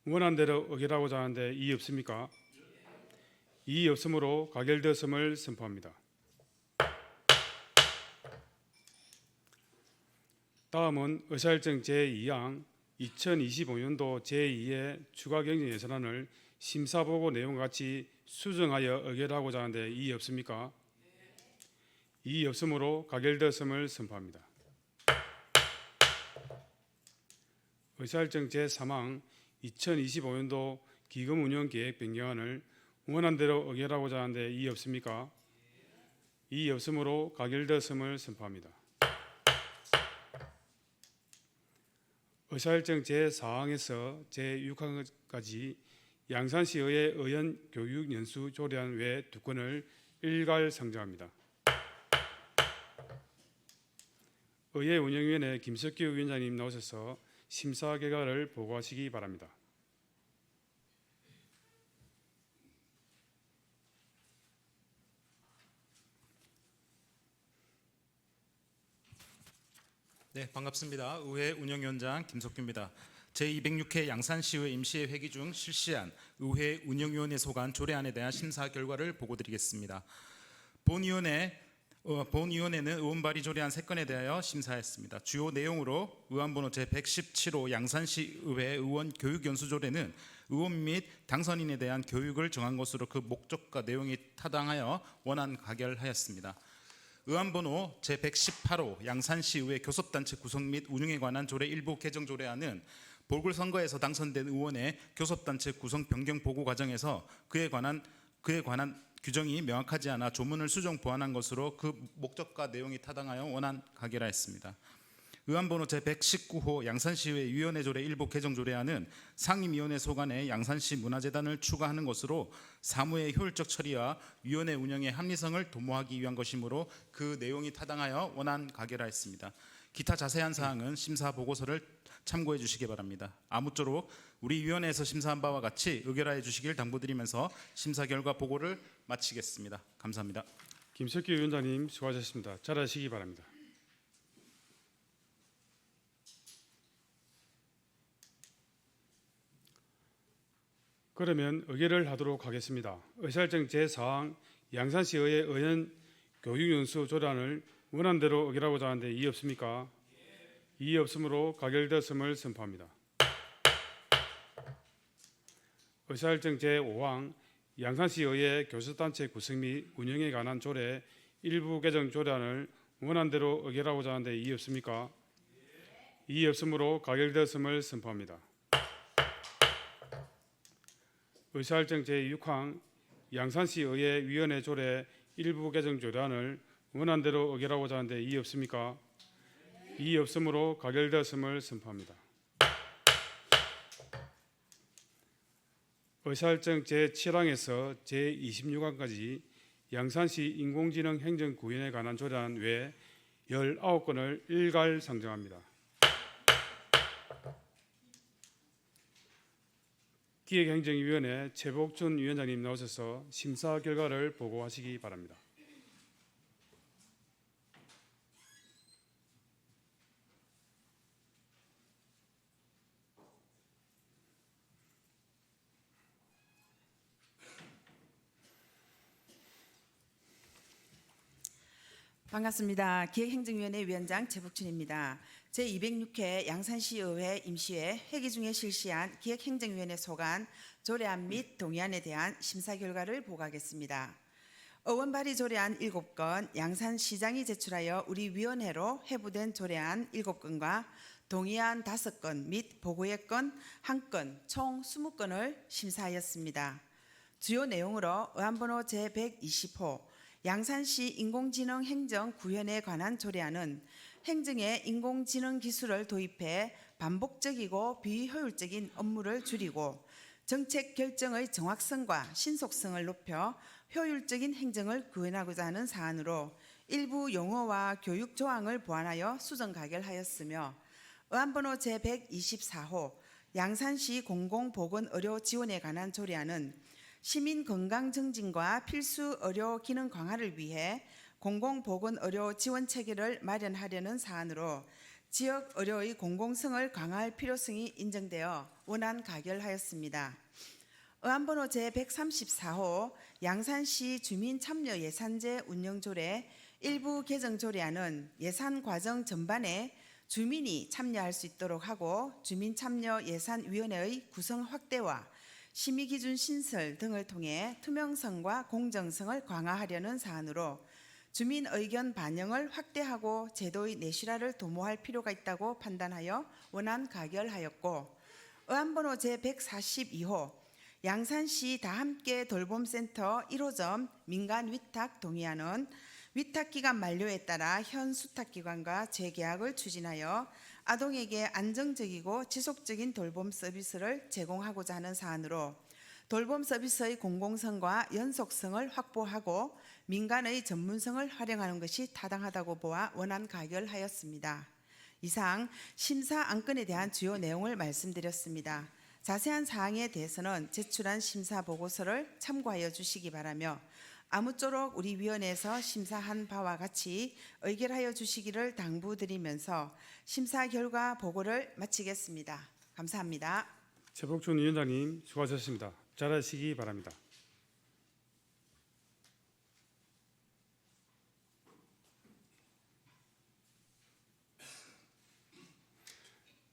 [SPEAKER 1] 원안대로 의결하고자 하는데 이의 없습니까? 이의 없으므로 가결되었음을 선포합니다. 다음은 의사일정 제2항 2025년도 제2의 추가 경정 예산안을 심사보고 내용과 같이 수정하여 의결하고자 하는데 이의 없습니까? 이의 없으므로 가결되었음을 선포합니다. 의사일정 제3항 2025년도 기금운영계획 변경안을 원안대로 의결하고자 하는데 이의 없습니까? 이의 없으므로 가결되었음을 선포합니다. 의사일정 제4항에서 제6항까지 양산시의회 의원 교육 연수 조례안 외 2건을 일괄 상정합니다. 의회 운영위원회 김석규 위원장님 나오셔서 심사 결과를 보고하시기 바랍니다.
[SPEAKER 10] 네, 반갑습니다. 의회 운영위원장 김석규입니다. 제206회 양산시의회 임시회 회기 중 실시한 의회 운영위원회 소관 조례안에 대한 심사 결과를 보고드리겠습니다. 본위원회는 의원 발의 조례안 3건에 대하여 심사했습니다. 주요 내용으로 의안번호 제117호 양산시의회 의원 교육연수조례는 의원 및 당선인에 대한 교육을 정한 것으로 그 목적과 내용이 타당하여 원안 가결하였습니다. 의안번호 제118호 양산시의회 교섭단체 구성 및 운영에 관한 조례 일부 개정 조례안은 보궐선거에서 당선된 의원의 교섭단체 구성 변경 보고 과정에서 그에 관한 규정이 명확하지 않아 조문을 수정 보완한 것으로 그 목적과 내용이 타당하여 원안 가결하였습니다. 의안번호 제119호 양산시의회 위원회 조례 일부 개정 조례안은 상임위원회 소관에 양산시 문화재단을 추가하는 것으로 사무의 효율적 처리와 위원회 운영의 합리성을 도모하기 위한 것이므로 그 내용이 타당하여 원안 가결하였습니다. 기타 자세한 사항은 심사 보고서를 참고해 주시기 바랍니다. 아무쪼록 우리 위원회에서 심사한 바와 같이 의결하여 주시길 당부드리면서 심사 결과 보고를 마치겠습니다. 감사합니다.
[SPEAKER 1] 김석규 위원장님 수고하셨습니다. 잘하시기 바랍니다. 그러면 의결을 하도록 하겠습니다. 의사일정 제4항 양산시의회 의원 교육연수 조례안을 원안대로 의결하고자 하는데 이의 없습니까? 이의 없으므로 가결되었음을 선포합니다. 의사일정 제5항 양산시의회 교섭단체 구성 및 운영에 관한 조례 일부 개정 조례안을 원안대로 의결하고자 하는데 이의 없습니까? 이의 없으므로 가결되었음을 선포합니다. 의사일정 제6항 양산시의회 위원회 조례 일부 개정 조례안을 원안대로 의결하고자 하는데 이의 없습니까? 이의 없으므로 가결되었음을 선포합니다. 의사일정 제7항에서 제26항까지 양산시 인공지능 행정구현에 관한 조례안 외 19건을 일괄 상정합니다. 기획행정위원회 최복준 위원장님 나오셔서 심사 결과를 보고하시기 바랍니다.
[SPEAKER 3] 반갑습니다. 기획행정위원회 위원장 최복춘입니다. 제206회 양산시의회 임시회 회기 중에 실시한 기획행정위원회 소관 조례안 및 동의안에 대한 심사 결과를 보고하겠습니다. 의원 발의 조례안 7건, 양산시장이 제출하여 우리 위원회로 회부된 조례안 7건과 동의안 5건 및 보고의 건 1건 총 20건을 심사하였습니다. 주요 내용으로 의안번호 제120호 양산시 인공지능 행정 구현에 관한 조례안은 행정에 인공지능 기술을 도입해 반복적이고 비효율적인 업무를 줄이고 정책 결정의 정확성과 신속성을 높여 효율적인 행정을 구현하고자 하는 사안으로 일부 용어와 교육 조항을 보완하여 수정 가결하였으며 의안번호 제124호 양산시 공공보건의료 지원에 관한 조례안은 시민 건강 증진과 필수 의료 기능 강화를 위해 공공보건의료 지원 체계를 마련하려는 사안으로 지역 의료의 공공성을 강화할 필요성이 인정되어 원안 가결하였습니다. 의안번호 제134호 양산시 주민참여예산제 운영조례 일부 개정 조례안은 예산 과정 전반에 주민이 참여할 수 있도록 하고 주민참여예산위원회의 구성 확대와 심의기준 신설 등을 통해 투명성과 공정성을 강화하려는 사안으로 주민 의견 반영을 확대하고 제도의 내실화를 도모할 필요가 있다고 판단하여 원안 가결하였고, 의안번호 제142호 양산시 다함께 돌봄센터 1호점 민간 위탁 동의안은 위탁기간 만료에 따라 현 수탁기관과 재계약을 추진하여 아동에게 안정적이고 지속적인 돌봄 서비스를 제공하고자 하는 사안으로 돌봄 서비스의 공공성과 연속성을 확보하고 민간의 전문성을 활용하는 것이 타당하다고 보아 원안 가결하였습니다. 이상 심사 안건에 대한 주요 내용을 말씀드렸습니다. 자세한 사항에 대해서는 제출한 심사 보고서를 참고하여 주시기 바라며 아무쪼록 우리 위원회에서 심사한 바와 같이 의결하여 주시기를 당부드리면서 심사 결과 보고를 마치겠습니다. 감사합니다.
[SPEAKER 1] 최복준 위원장님 수고하셨습니다. 잘하시기 바랍니다.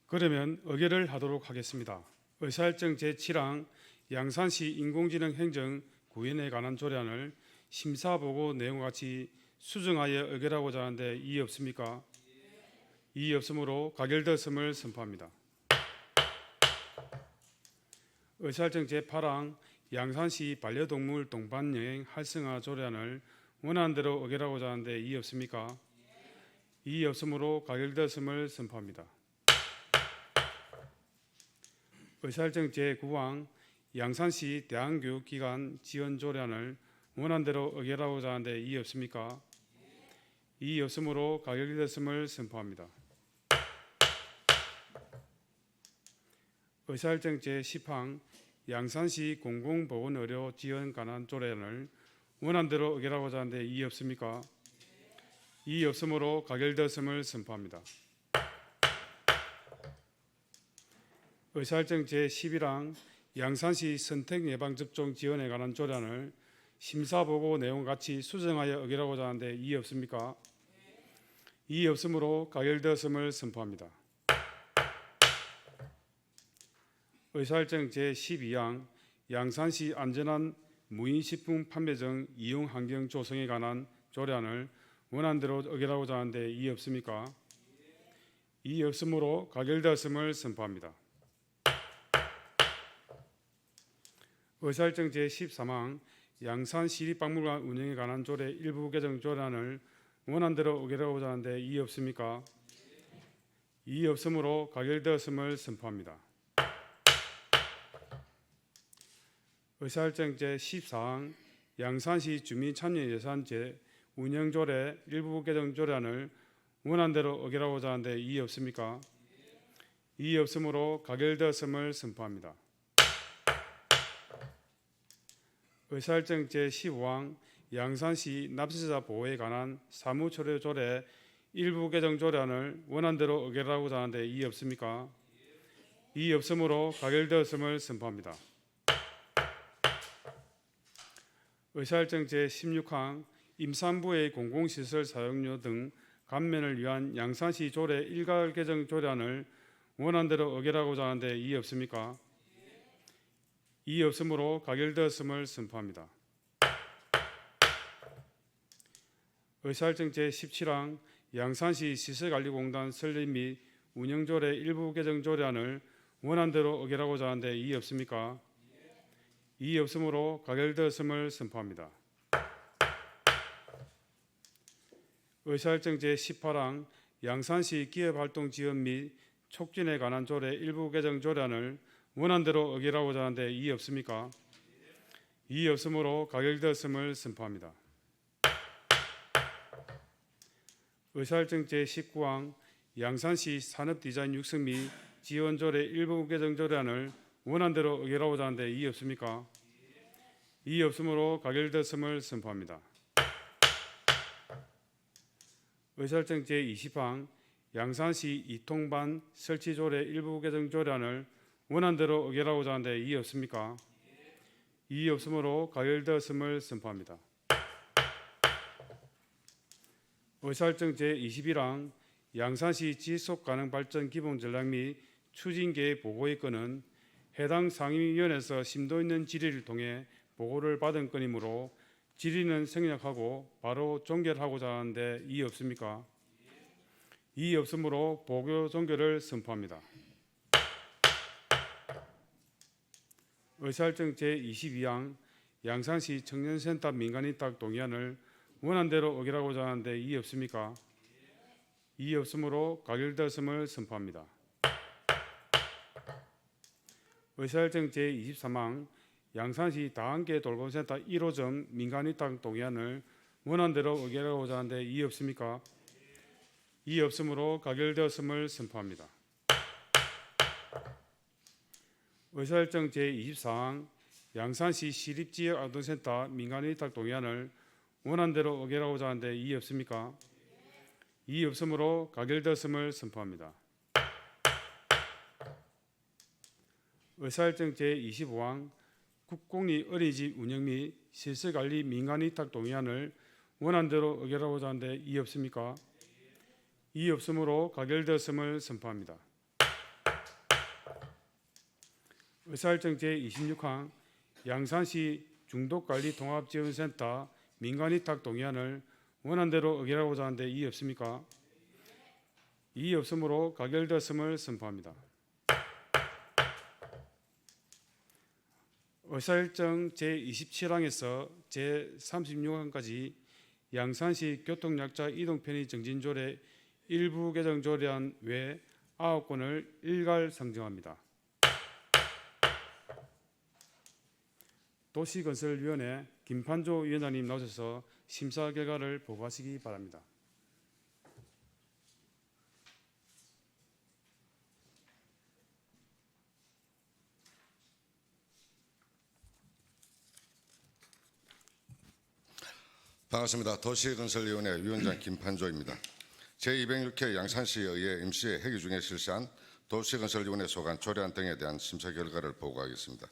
[SPEAKER 1] 그러면 의결을 하도록 하겠습니다. 의사일정 제7항 양산시 인공지능행정구현에 관한 조례안을 심사보고 내용과 같이 수정하여 의결하고자 하는데 이의 없습니까? 이의 없으므로 가결되었음을 선포합니다. 의사일정 제8항 양산시 반려동물 동반여행 활성화 조례안을 원안대로 의결하고자 하는데 이의 없습니까? 이의 없으므로 가결되었음을 선포합니다. 의사일정 제9항 양산시 대안교육기관 지원 조례안을 원안대로 의결하고자 하는데 이의 없습니까? 이의 없으므로 가결되었음을 선포합니다. 의사일정 제10항 양산시 공공보건의료 지원 관한 조례안을 원안대로 의결하고자 하는데 이의 없습니까? 이의 없으므로 가결되었음을 선포합니다. 의사일정 제11항 양산시 선택예방접종 지원에 관한 조례안을 심사보고 내용과 같이 수정하여 의결하고자 하는데 이의 없습니까? 이의 없으므로 가결되었음을 선포합니다. 의사일정 제12항 양산시 안전한 무인식품 판매점 이용 환경 조성에 관한 조례안을 원안대로 의결하고자 하는데 이의 없습니까? 이의 없으므로 가결되었음을 선포합니다. 의사일정 제13항 양산시립박물관 운영에 관한 조례 일부 개정 조례안을 원안대로 의결하고자 하는데 이의 없습니까? 이의 없으므로 가결되었음을 선포합니다. 의사일정 제14항 양산시 주민참여예산제 운영조례 일부 개정 조례안을 원안대로 의결하고자 하는데 이의 없습니까? 이의 없으므로 가결되었음을 선포합니다. 의사일정 제15항 양산시 납세자 보호에 관한 사무처리 조례 일부 개정 조례안을 원안대로 의결하고자 하는데 이의 없습니까? 이의 없으므로 가결되었음을 선포합니다. 의사일정 제16항 임산부의 공공시설 사용료 등 감면을 위한 양산시 조례 일괄 개정 조례안을 원안대로 의결하고자 하는데 이의 없습니까? 이의 없으므로 가결되었음을 선포합니다. 의사일정 제17항 양산시 시설관리공단 설립 및 운영조례 일부 개정 조례안을 원안대로 의결하고자 하는데 이의 없습니까? 이의 없으므로 가결되었음을 선포합니다. 의사일정 제18항 양산시 기업활동 지원 및 촉진에 관한 조례 일부 개정 조례안을 원안대로 의결하고자 하는데 이의 없습니까? 이의 없으므로 가결되었음을 선포합니다. 의사일정 제19항 양산시 산업디자인 육성 및 지원 조례 일부 개정 조례안을 원안대로 의결하고자 하는데 이의 없습니까? 이의 없으므로 가결되었음을 선포합니다. 의사일정 제20항 양산시 이통반 설치조례 일부 개정 조례안을 원안대로 의결하고자 하는데 이의 없습니까? 이의 없으므로 가결되었음을 선포합니다. 의사일정 제21항 양산시 지속가능발전 기본전략 및 추진계획 보고의 건은 해당 상임위원회에서 심도 있는 질의를 통해 보고를 받은 건이므로 질의는 생략하고 바로 종결하고자 하는데 이의 없습니까? 이의 없으므로 보고 종결을 선포합니다. 의사일정 제22항 양산시 청년센터 민간위탁 동의안을 원안대로 의결하고자 하는데 이의 없습니까? 이의 없으므로 가결되었음을 선포합니다. 의사일정 제23항 양산시 다한계 돌봄센터 1호점 민간위탁 동의안을 원안대로 의결하고자 하는데 이의 없습니까? 이의 없으므로 가결되었음을 선포합니다. 의사일정 제24항 양산시 시립지역아동센터 민간위탁 동의안을 원안대로 의결하고자 하는데 이의 없습니까? 이의 없으므로 가결되었음을 선포합니다. 의사일정 제25항 국공립 어린이집 운영 및 실시관리 민간위탁 동의안을 원안대로 의결하고자 하는데 이의 없습니까? 이의 없으므로 가결되었음을 선포합니다. 의사일정 제26항 양산시 중독관리 통합지원센터 민간위탁 동의안을 원안대로 의결하고자 하는데 이의 없습니까? 이의 없으므로 가결되었음을 선포합니다. 의사일정 제27항에서 제36항까지 양산시 교통약자 이동편의 정진조례 일부 개정 조례안 외 9건을 일괄 상정합니다. 도시건설위원회 김판조 위원장님 나오셔서 심사 결과를 보고하시기 바랍니다.
[SPEAKER 5] 반갑습니다. 도시건설위원회 위원장 김판조입니다. 제206회 양산시에 의해 임시 회기 중에 실시한 도시건설위원회 소관 조례안 등에 대한 심사 결과를 보고하겠습니다.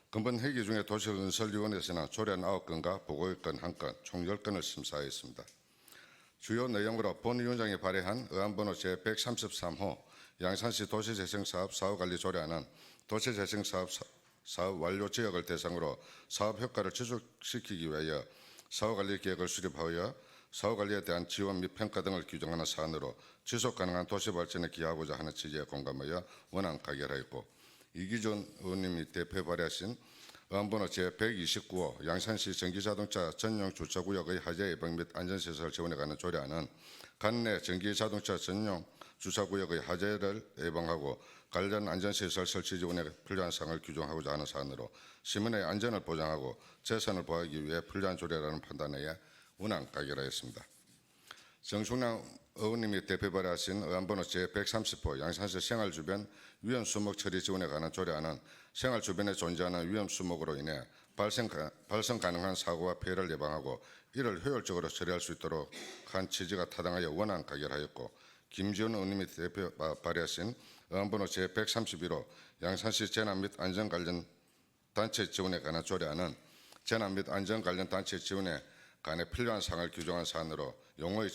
[SPEAKER 5] 근본 회기 중에 도시건설위원회에서는 조례안 9건과 보고의 건 1건, 총 10건을 심사하였습니다. 주요 내용으로 본 위원장이 발의한 의안번호 제133호 양산시 도시재생사업 사후관리 조례안은 도시재생사업 사업 완료 지역을 대상으로 사업 효과를 지속시키기 위하여 사후관리 계획을 수립하여 사후관리에 대한 지원 및 평가 등을 규정하는 사안으로 지속가능한 도시발전에 기여하고자 하는 취지에 공감하여 원안 가결하였고, 이기준 의원님이 대표 발의하신 의안번호 제129호 양산시 전기자동차 전용 주차구역의 화재 예방 및 안전시설 지원에 관한 조례안은 관내 전기자동차 전용 주차구역의 화재를 예방하고 관련 안전시설 설치 지원에 필요한 사항을 규정하고자 하는 사안으로 시민의 안전을 보장하고 재산을 보호하기 위해 필요한 조례라는 판단에 원안 가결하였습니다. 정충남 의원님이 대표 발의하신 의안번호 제130호 양산시 생활주변 위험 수목 처리 지원에 관한 조례안은 생활 주변에 존재하는 위험 수목으로 인해 발생 가능한 사고와 피해를 예방하고 이를 효율적으로 처리할 수 있도록 한 취지가 타당하여 원안 가결하였고, 김지원 의원님이 대표 발의하신 의안번호 제131호 양산시 재난 및 안전 관련 단체 지원에 관한 조례안은 재난 및 안전 관련 단체 지원에 관해 필요한 사항을 규정한 사안으로 용어의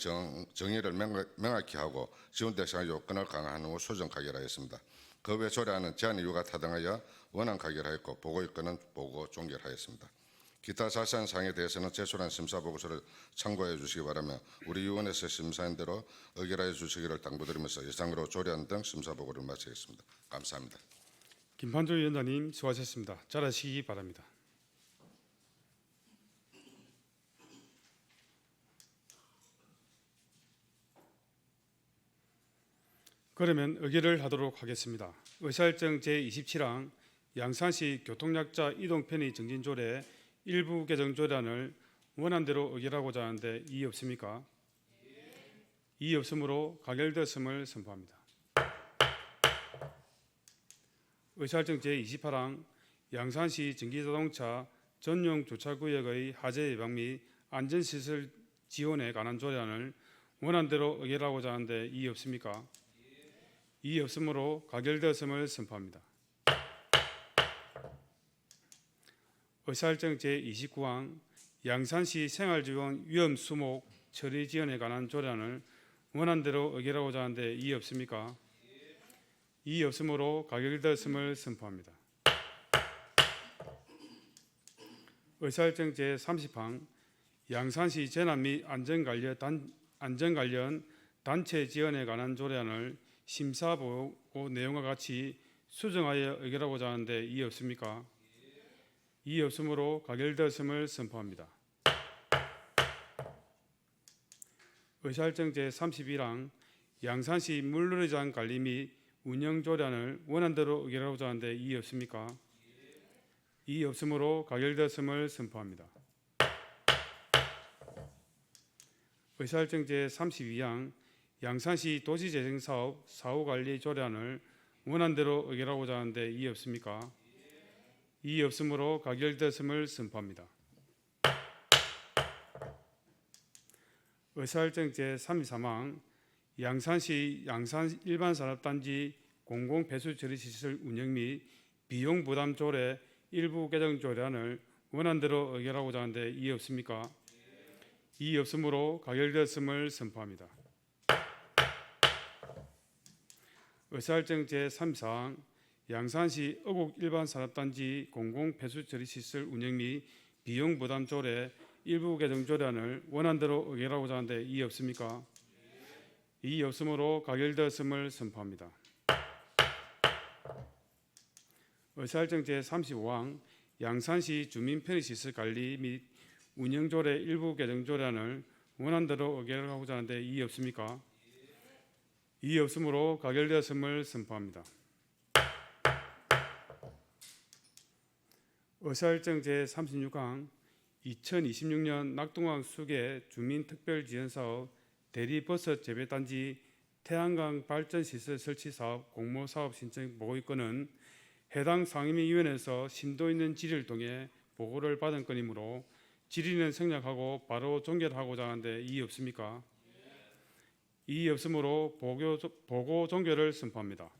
[SPEAKER 5] 정의를 명확히 하고 지원 대상 요건을 강화한 후 수정 가결하였습니다. 그 외 조례안은 제한 이유가 타당하여 원안 가결하였고 보고의 건은 보고 종결하였습니다. 기타 자세한 사항에 대해서는 제출한 심사 보고서를 참고해 주시기 바라며 우리 위원회에서 심사한 대로 의결하여 주시기를 당부드리면서 이상으로 조례안 등 심사 보고를 마치겠습니다. 감사합니다.
[SPEAKER 1] 김판조 위원장님 수고하셨습니다. 잘하시기 바랍니다. 그러면 의결을 하도록 하겠습니다. 의사일정 제27항 양산시 교통약자 이동편의 정진조례 일부 개정 조례안을 원안대로 의결하고자 하는데 이의 없습니까? 이의 없으므로 가결되었음을 선포합니다. 의사일정 제28항 양산시 전기자동차 전용 주차구역의 화재 예방 및 안전시설 지원에 관한 조례안을 원안대로 의결하고자 하는데 이의 없습니까? 이의 없으므로 가결되었음을 선포합니다. 의사일정 제29항 양산시 생활지원 위험 수목 처리 지연에 관한 조례안을 원안대로 의결하고자 하는데 이의 없습니까? 이의 없으므로 가결되었음을 선포합니다. 의사일정 제30항 양산시 재난 및 안전 관련 단체 지원에 관한 조례안을 심사보고 내용과 같이 수정하여 의결하고자 하는데 이의 없습니까? 이의 없으므로 가결되었음을 선포합니다. 의사일정 제31항 양산시 물놀이장 관리 및 운영 조례안을 원안대로 의결하고자 하는데 이의 없습니까? 이의 없으므로 가결되었음을 선포합니다. 의사일정 제32항 양산시 도시재생사업 사후관리 조례안을 원안대로 의결하고자 하는데 이의 없습니까? 이의 없으므로 가결되었음을 선포합니다. 의사일정 제33항 양산시 양산 일반산업단지 공공배수처리시설 운영 및 비용 부담 조례 일부 개정 조례안을 원안대로 의결하고자 하는데 이의 없습니까? 이의 없으므로 가결되었음을 선포합니다. 의사일정 제34항 양산시 어곡 일반산업단지 공공폐수처리시설 운영 및 비용 부담 조례 일부 개정 조례안을 원안대로 의결하고자 하는데 이의 없습니까? 이의 없으므로 가결되었음을 선포합니다. 의사일정 제35항 양산시 주민편의시설 관리 및 운영조례 일부 개정 조례안을 원안대로 의결하고자 하는데 이의 없습니까? 이의 없으므로 가결되었음을 선포합니다. 의사일정 제36항 2026년 낙동강 수계 주민특별지원사업 대리버섯 재배단지 태양광 발전시설 설치 사업 공모사업 신청 보고의 건은 해당 상임위원회에서 심도 있는 질의를 통해 보고를 받은 건이므로 질의는 생략하고 바로 종결하고자 하는데 이의 없습니까? 이의 없으므로 보고 종결을 선포합니다.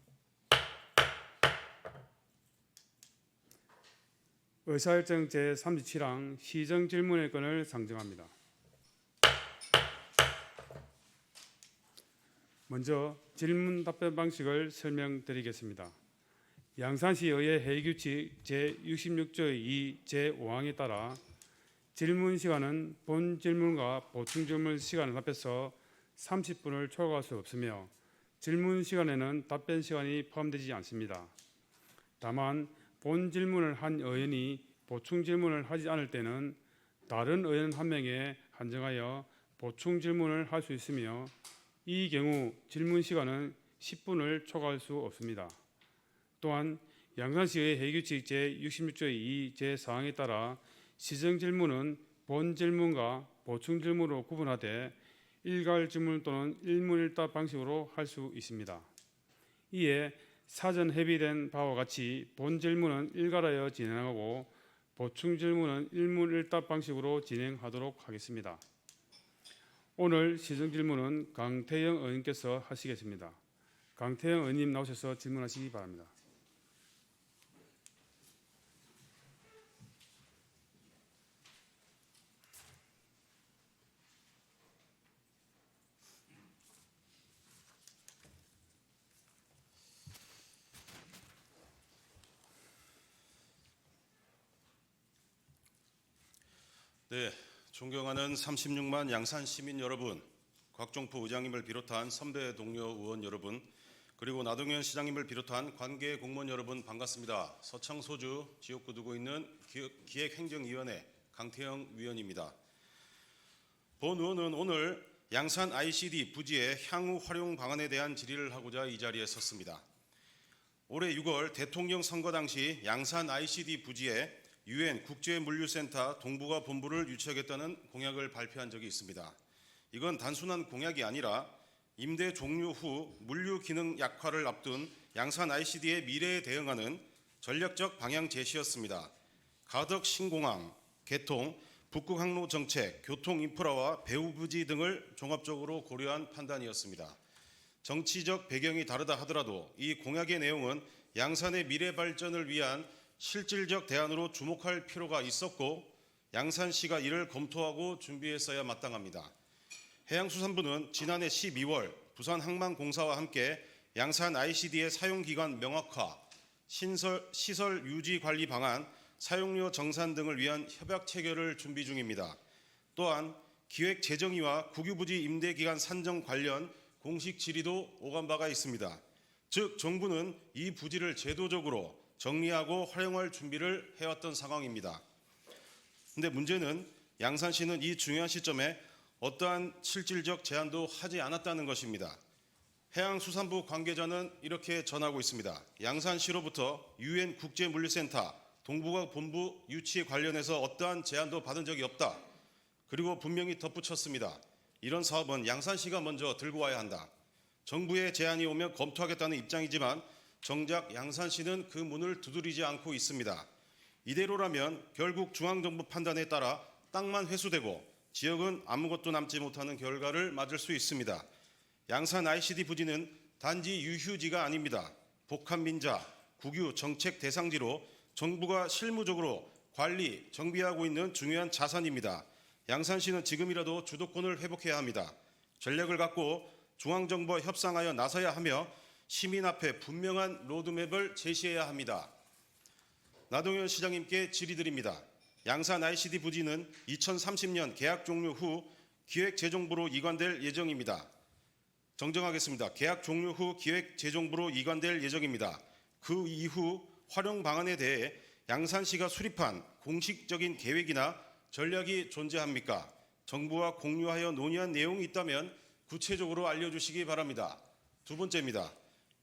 [SPEAKER 1] 의사일정 제37항 시정질문의 건을 상정합니다. 먼저 질문 답변 방식을 설명드리겠습니다. 양산시의회 회의규칙 제66조의 2 제5항에 따라 질문 시간은 본 질문과 보충 질문 시간을 합해서 30분을 초과할 수 없으며 질문 시간에는 답변 시간이 포함되지 않습니다. 다만 본 질문을 한 의원이 보충 질문을 하지 않을 때는 다른 의원 한 명에 한정하여 보충 질문을 할 수 있으며 이 경우 질문 시간은 10분을 초과할 수 없습니다. 또한 양산시의 회의규칙 제66조의 2 제4항에 따라 시정 질문은 본 질문과 보충 질문으로 구분하되 일괄 질문 또는 일문일답 방식으로 할 수 있습니다. 이에 사전 협의된 바와 같이 본 질문은 일괄하여 진행하고 보충 질문은 일문일답 방식으로 진행하도록 하겠습니다. 오늘 시정 질문은 강태영 의원께서 하시겠습니다. 강태영 의원님 나오셔서 질문하시기 바랍니다.
[SPEAKER 11] 네, 존경하는 36만 양산 시민 여러분, 곽종포 의장님을 비롯한 선배 동료 의원 여러분, 그리고 나동현 시장님을 비롯한 관계 공무원 여러분 반갑습니다. 서창 소주 지역구 두고 있는 기획행정위원회 강태영 위원입니다. 본 의원은 오늘 양산 ICD 부지의 향후 활용 방안에 대한 질의를 하고자 이 자리에 섰습니다. 올해 6월 대통령 선거 당시 양산 ICD 부지에 UN 국제물류센터 동북아 본부를 유치하겠다는 공약을 발표한 적이 있습니다. 이건 단순한 공약이 아니라 임대 종료 후 물류 기능 약화를 앞둔 양산 ICD의 미래에 대응하는 전략적 방향 제시였습니다. 가덕 신공항 개통, 북극 항로 정책, 교통 인프라와 배후 부지 등을 종합적으로 고려한 판단이었습니다. 정치적 배경이 다르다 하더라도 이 공약의 내용은 양산의 미래 발전을 위한 실질적 대안으로 주목할 필요가 있었고 양산시가 이를 검토하고 준비했어야 마땅합니다. 해양수산부는 지난해 12월 부산항만공사와 함께 양산 ICD의 사용기간 명확화, 시설 유지 관리 방안, 사용료 정산 등을 위한 협약 체결을 준비 중입니다. 또한 기획 재정의와 국유부지 임대기간 산정 관련 공식 질의도 오간 바가 있습니다. 즉 정부는 이 부지를 제도적으로 정리하고 활용할 준비를 해왔던 상황입니다. 그런데 문제는 양산시는 이 중요한 시점에 어떠한 실질적 제안도 하지 않았다는 것입니다. 해양수산부 관계자는 이렇게 전하고 있습니다. 양산시로부터 UN 국제물류센터 동북아 본부 유치에 관련해서 어떠한 제안도 받은 적이 없다. 그리고 분명히 덧붙였습니다. 이런 사업은 양산시가 먼저 들고 와야 한다. 정부의 제안이 오면 검토하겠다는 입장이지만 정작 양산시는 그 문을 두드리지 않고 있습니다. 이대로라면 결국 중앙정부 판단에 따라 땅만 회수되고 지역은 아무것도 남지 못하는 결과를 맞을 수 있습니다. 양산 ICD 부지는 단지 유휴지가 아닙니다. 복합민자, 국유 정책 대상지로 정부가 실무적으로 관리, 정비하고 있는 중요한 자산입니다. 양산시는 지금이라도 주도권을 회복해야 합니다. 전략을 갖고 중앙정부와 협상하여 나서야 하며 시민 앞에 분명한 로드맵을 제시해야 합니다. 나동현 시장님께 질의드립니다. 양산 ICD 부지는 2030년 계약 종료 후 기획재정부로 이관될 예정입니다. 정정하겠습니다. 계약 종료 후 기획재정부로 이관될 예정입니다. 그 이후 활용 방안에 대해 양산시가 수립한 공식적인 계획이나 전략이 존재합니까? 정부와 공유하여 논의한 내용이 있다면 구체적으로 알려주시기 바랍니다. 두 번째입니다.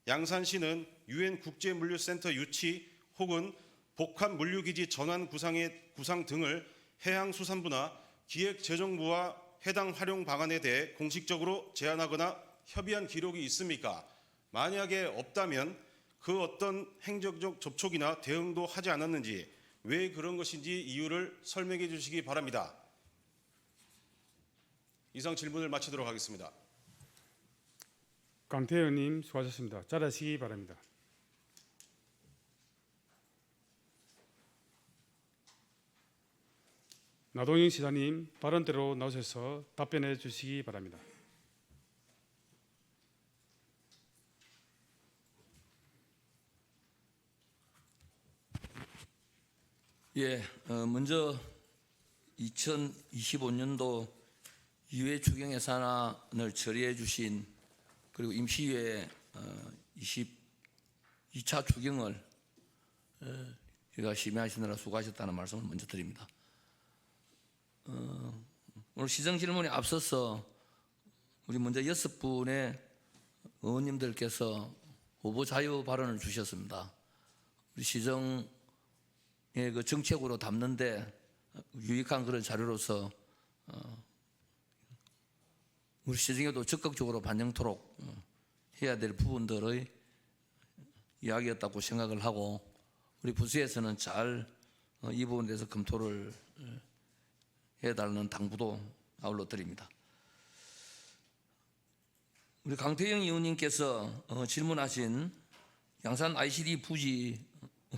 [SPEAKER 11] 양산시는 UN 국제물류센터 유치 혹은 복합물류기지 전환 구상 등을 해양수산부나 기획재정부와 해당 활용 방안에 대해 공식적으로 제안하거나 협의한 기록이 있습니까? 만약에 없다면 그 어떤 행정적 접촉이나 대응도 하지 않았는지, 왜 그런 것인지 이유를 설명해 주시기 바랍니다. 이상 질문을 마치도록 하겠습니다.
[SPEAKER 1] 강태현님 수고하셨습니다. 자리하시기 바랍니다. 나동현 시장님 발언대로 나오셔서 답변해 주시기 바랍니다.
[SPEAKER 12] 예, 먼저 2025년도 2회 추경 예산안을 처리해 주신 그리고 임시회 22차 추경을 제가 심의하시느라 수고하셨다는 말씀을 먼저 드립니다. 오늘 시정 질문에 앞서서 우리 먼저 6분의 의원님들께서 후보 자유 발언을 주셨습니다. 우리 시정의 그 정책으로 담는데 유익한 그런 자료로서 우리 시정에도 적극적으로 반영토록 해야 될 부분들의 이야기였다고 생각을 하고 우리 부수에서는 잘 이 부분에 대해서 검토를 해달라는 당부도 아울러 드립니다. 우리 강태영 의원님께서 질문하신 양산 ICD 부지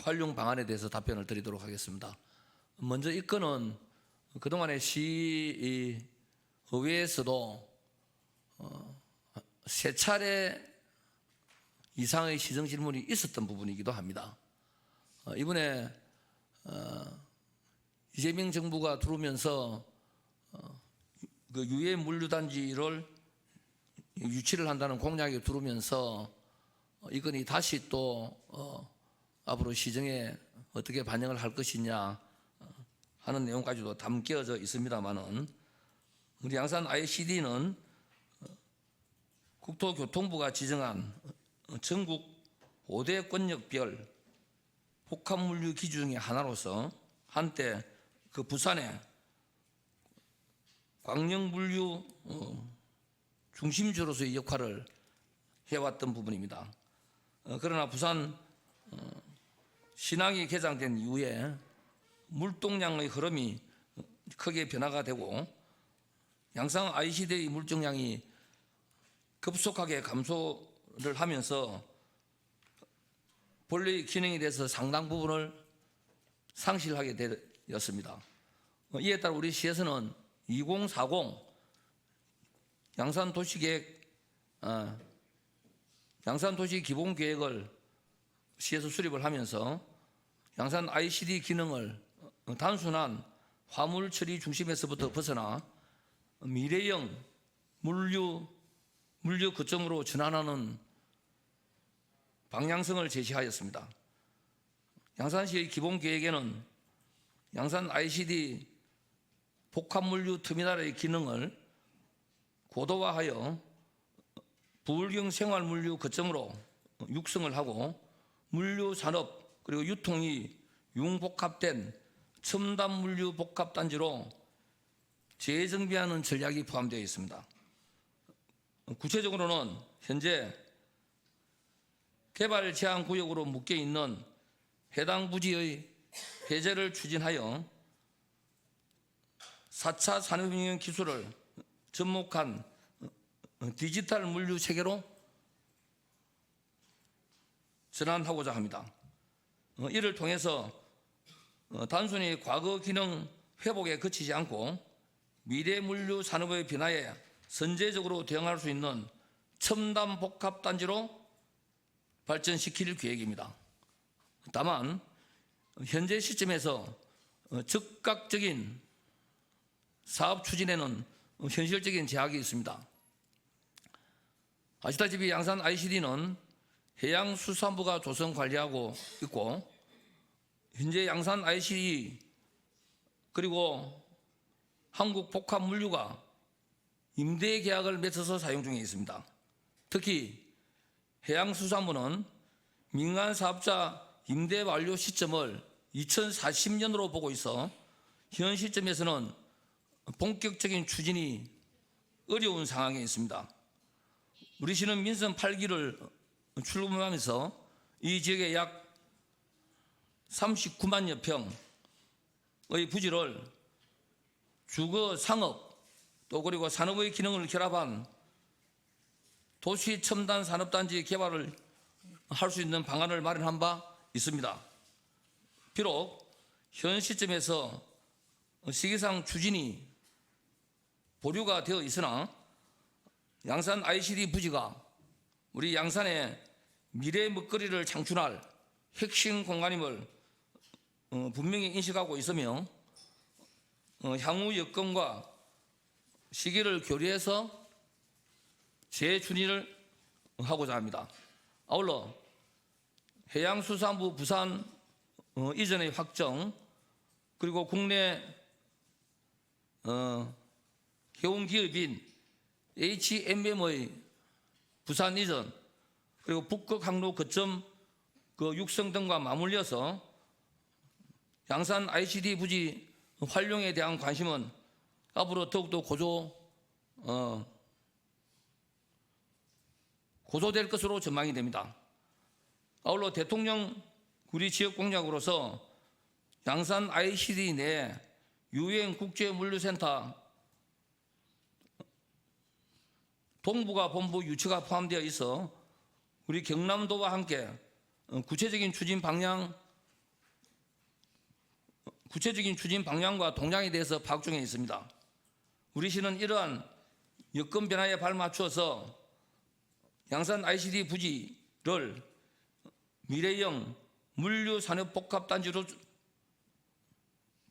[SPEAKER 12] 활용 방안에 대해서 답변을 드리도록 하겠습니다. 먼저 이 건은 그동안에 시의회에서도 세 차례 이상의 시정 질문이 있었던 부분이기도 합니다. 이번에 이재명 정부가 들어오면서 그 유해 물류단지를 유치를 한다는 공약이 들어오면서 이 건이 다시 또 앞으로 시정에 어떻게 반영을 할 것이냐 하는 내용까지도 담겨져 있습니다만은 우리 양산 ICD는 국토교통부가 지정한 전국 5대 권역별 복합물류 기준 중의 하나로서 한때 그 부산에 광역물류 중심지로서의 역할을 해왔던 부분입니다. 그러나 부산 신항이 개장된 이후에 물동량의 흐름이 크게 변화가 되고 양산 ICD의 물정량이 급속하게 감소를 하면서 본래의 기능에 대해서 상당 부분을 상실하게 되었습니다. 이에 따라 우리 시에서는 2040 양산도시 기본계획을 시에서 수립을 하면서 양산 ICD 기능을 단순한 화물 처리 중심에서부터 벗어나 미래형 물류 거점으로 전환하는 방향성을 제시하였습니다. 양산시의 기본계획에는 양산 ICD 복합물류 터미널의 기능을 고도화하여 부울경 생활물류 거점으로 육성을 하고 물류산업 그리고 유통이 융복합된 첨단 물류 복합단지로 재정비하는 전략이 포함되어 있습니다. 구체적으로는 현재 개발 제한 구역으로 묶여 있는 해당 부지의 해제를 추진하여 4차 산업혁명 기술을 접목한 디지털 물류 체계로 전환하고자 합니다. 이를 통해서 단순히 과거 기능 회복에 그치지 않고 미래 물류 산업의 변화에 선제적으로 대응할 수 있는 첨단 복합 단지로 발전시킬 계획입니다. 다만 현재 시점에서 즉각적인 사업 추진에는 현실적인 제약이 있습니다. 아시다시피 양산 ICD는 해양수산부가 조성 관리하고 있고 현재 양산 ICD 그리고 한국복합물류가 임대 계약을 맺어서 사용 중에 있습니다. 특히 해양수산부는 민간 사업자 임대 완료 시점을 2040년으로 보고 있어 현 시점에서는 본격적인 추진이 어려운 상황에 있습니다. 우리 시는 민선 8기를 출범하면서 이 지역에 약 39만여 평의 부지를 주거, 상업, 또 그리고 산업의 기능을 결합한 도시 첨단 산업단지 개발을 할 수 있는 방안을 마련한 바 있습니다. 비록 현 시점에서 시기상 추진이 보류가 되어 있으나 양산 ICD 부지가 우리 양산의 미래 먹거리를 창출할 핵심 공간임을 분명히 인식하고 있으며 향후 여건과 시기를 교류해서 재추진을 하고자 합니다. 아울러 해양수산부 부산 이전의 확정 그리고 국내 해운기업인 HMM의 부산 이전 그리고 북극 항로 거점 육성 등과 맞물려서 양산 ICD 부지 활용에 대한 관심은 앞으로 더욱더 고조될 것으로 전망이 됩니다. 아울러 대통령 우리 지역 공약으로서 양산 ICD 내 유엔 국제물류센터 동북아 본부 유치가 포함되어 있어 우리 경남도와 함께 구체적인 추진 방향과 동향에 대해서 파악 중에 있습니다. 우리 시는 이러한 여건 변화에 발맞추어서 양산 ICD 부지를 미래형 물류 산업 복합 단지로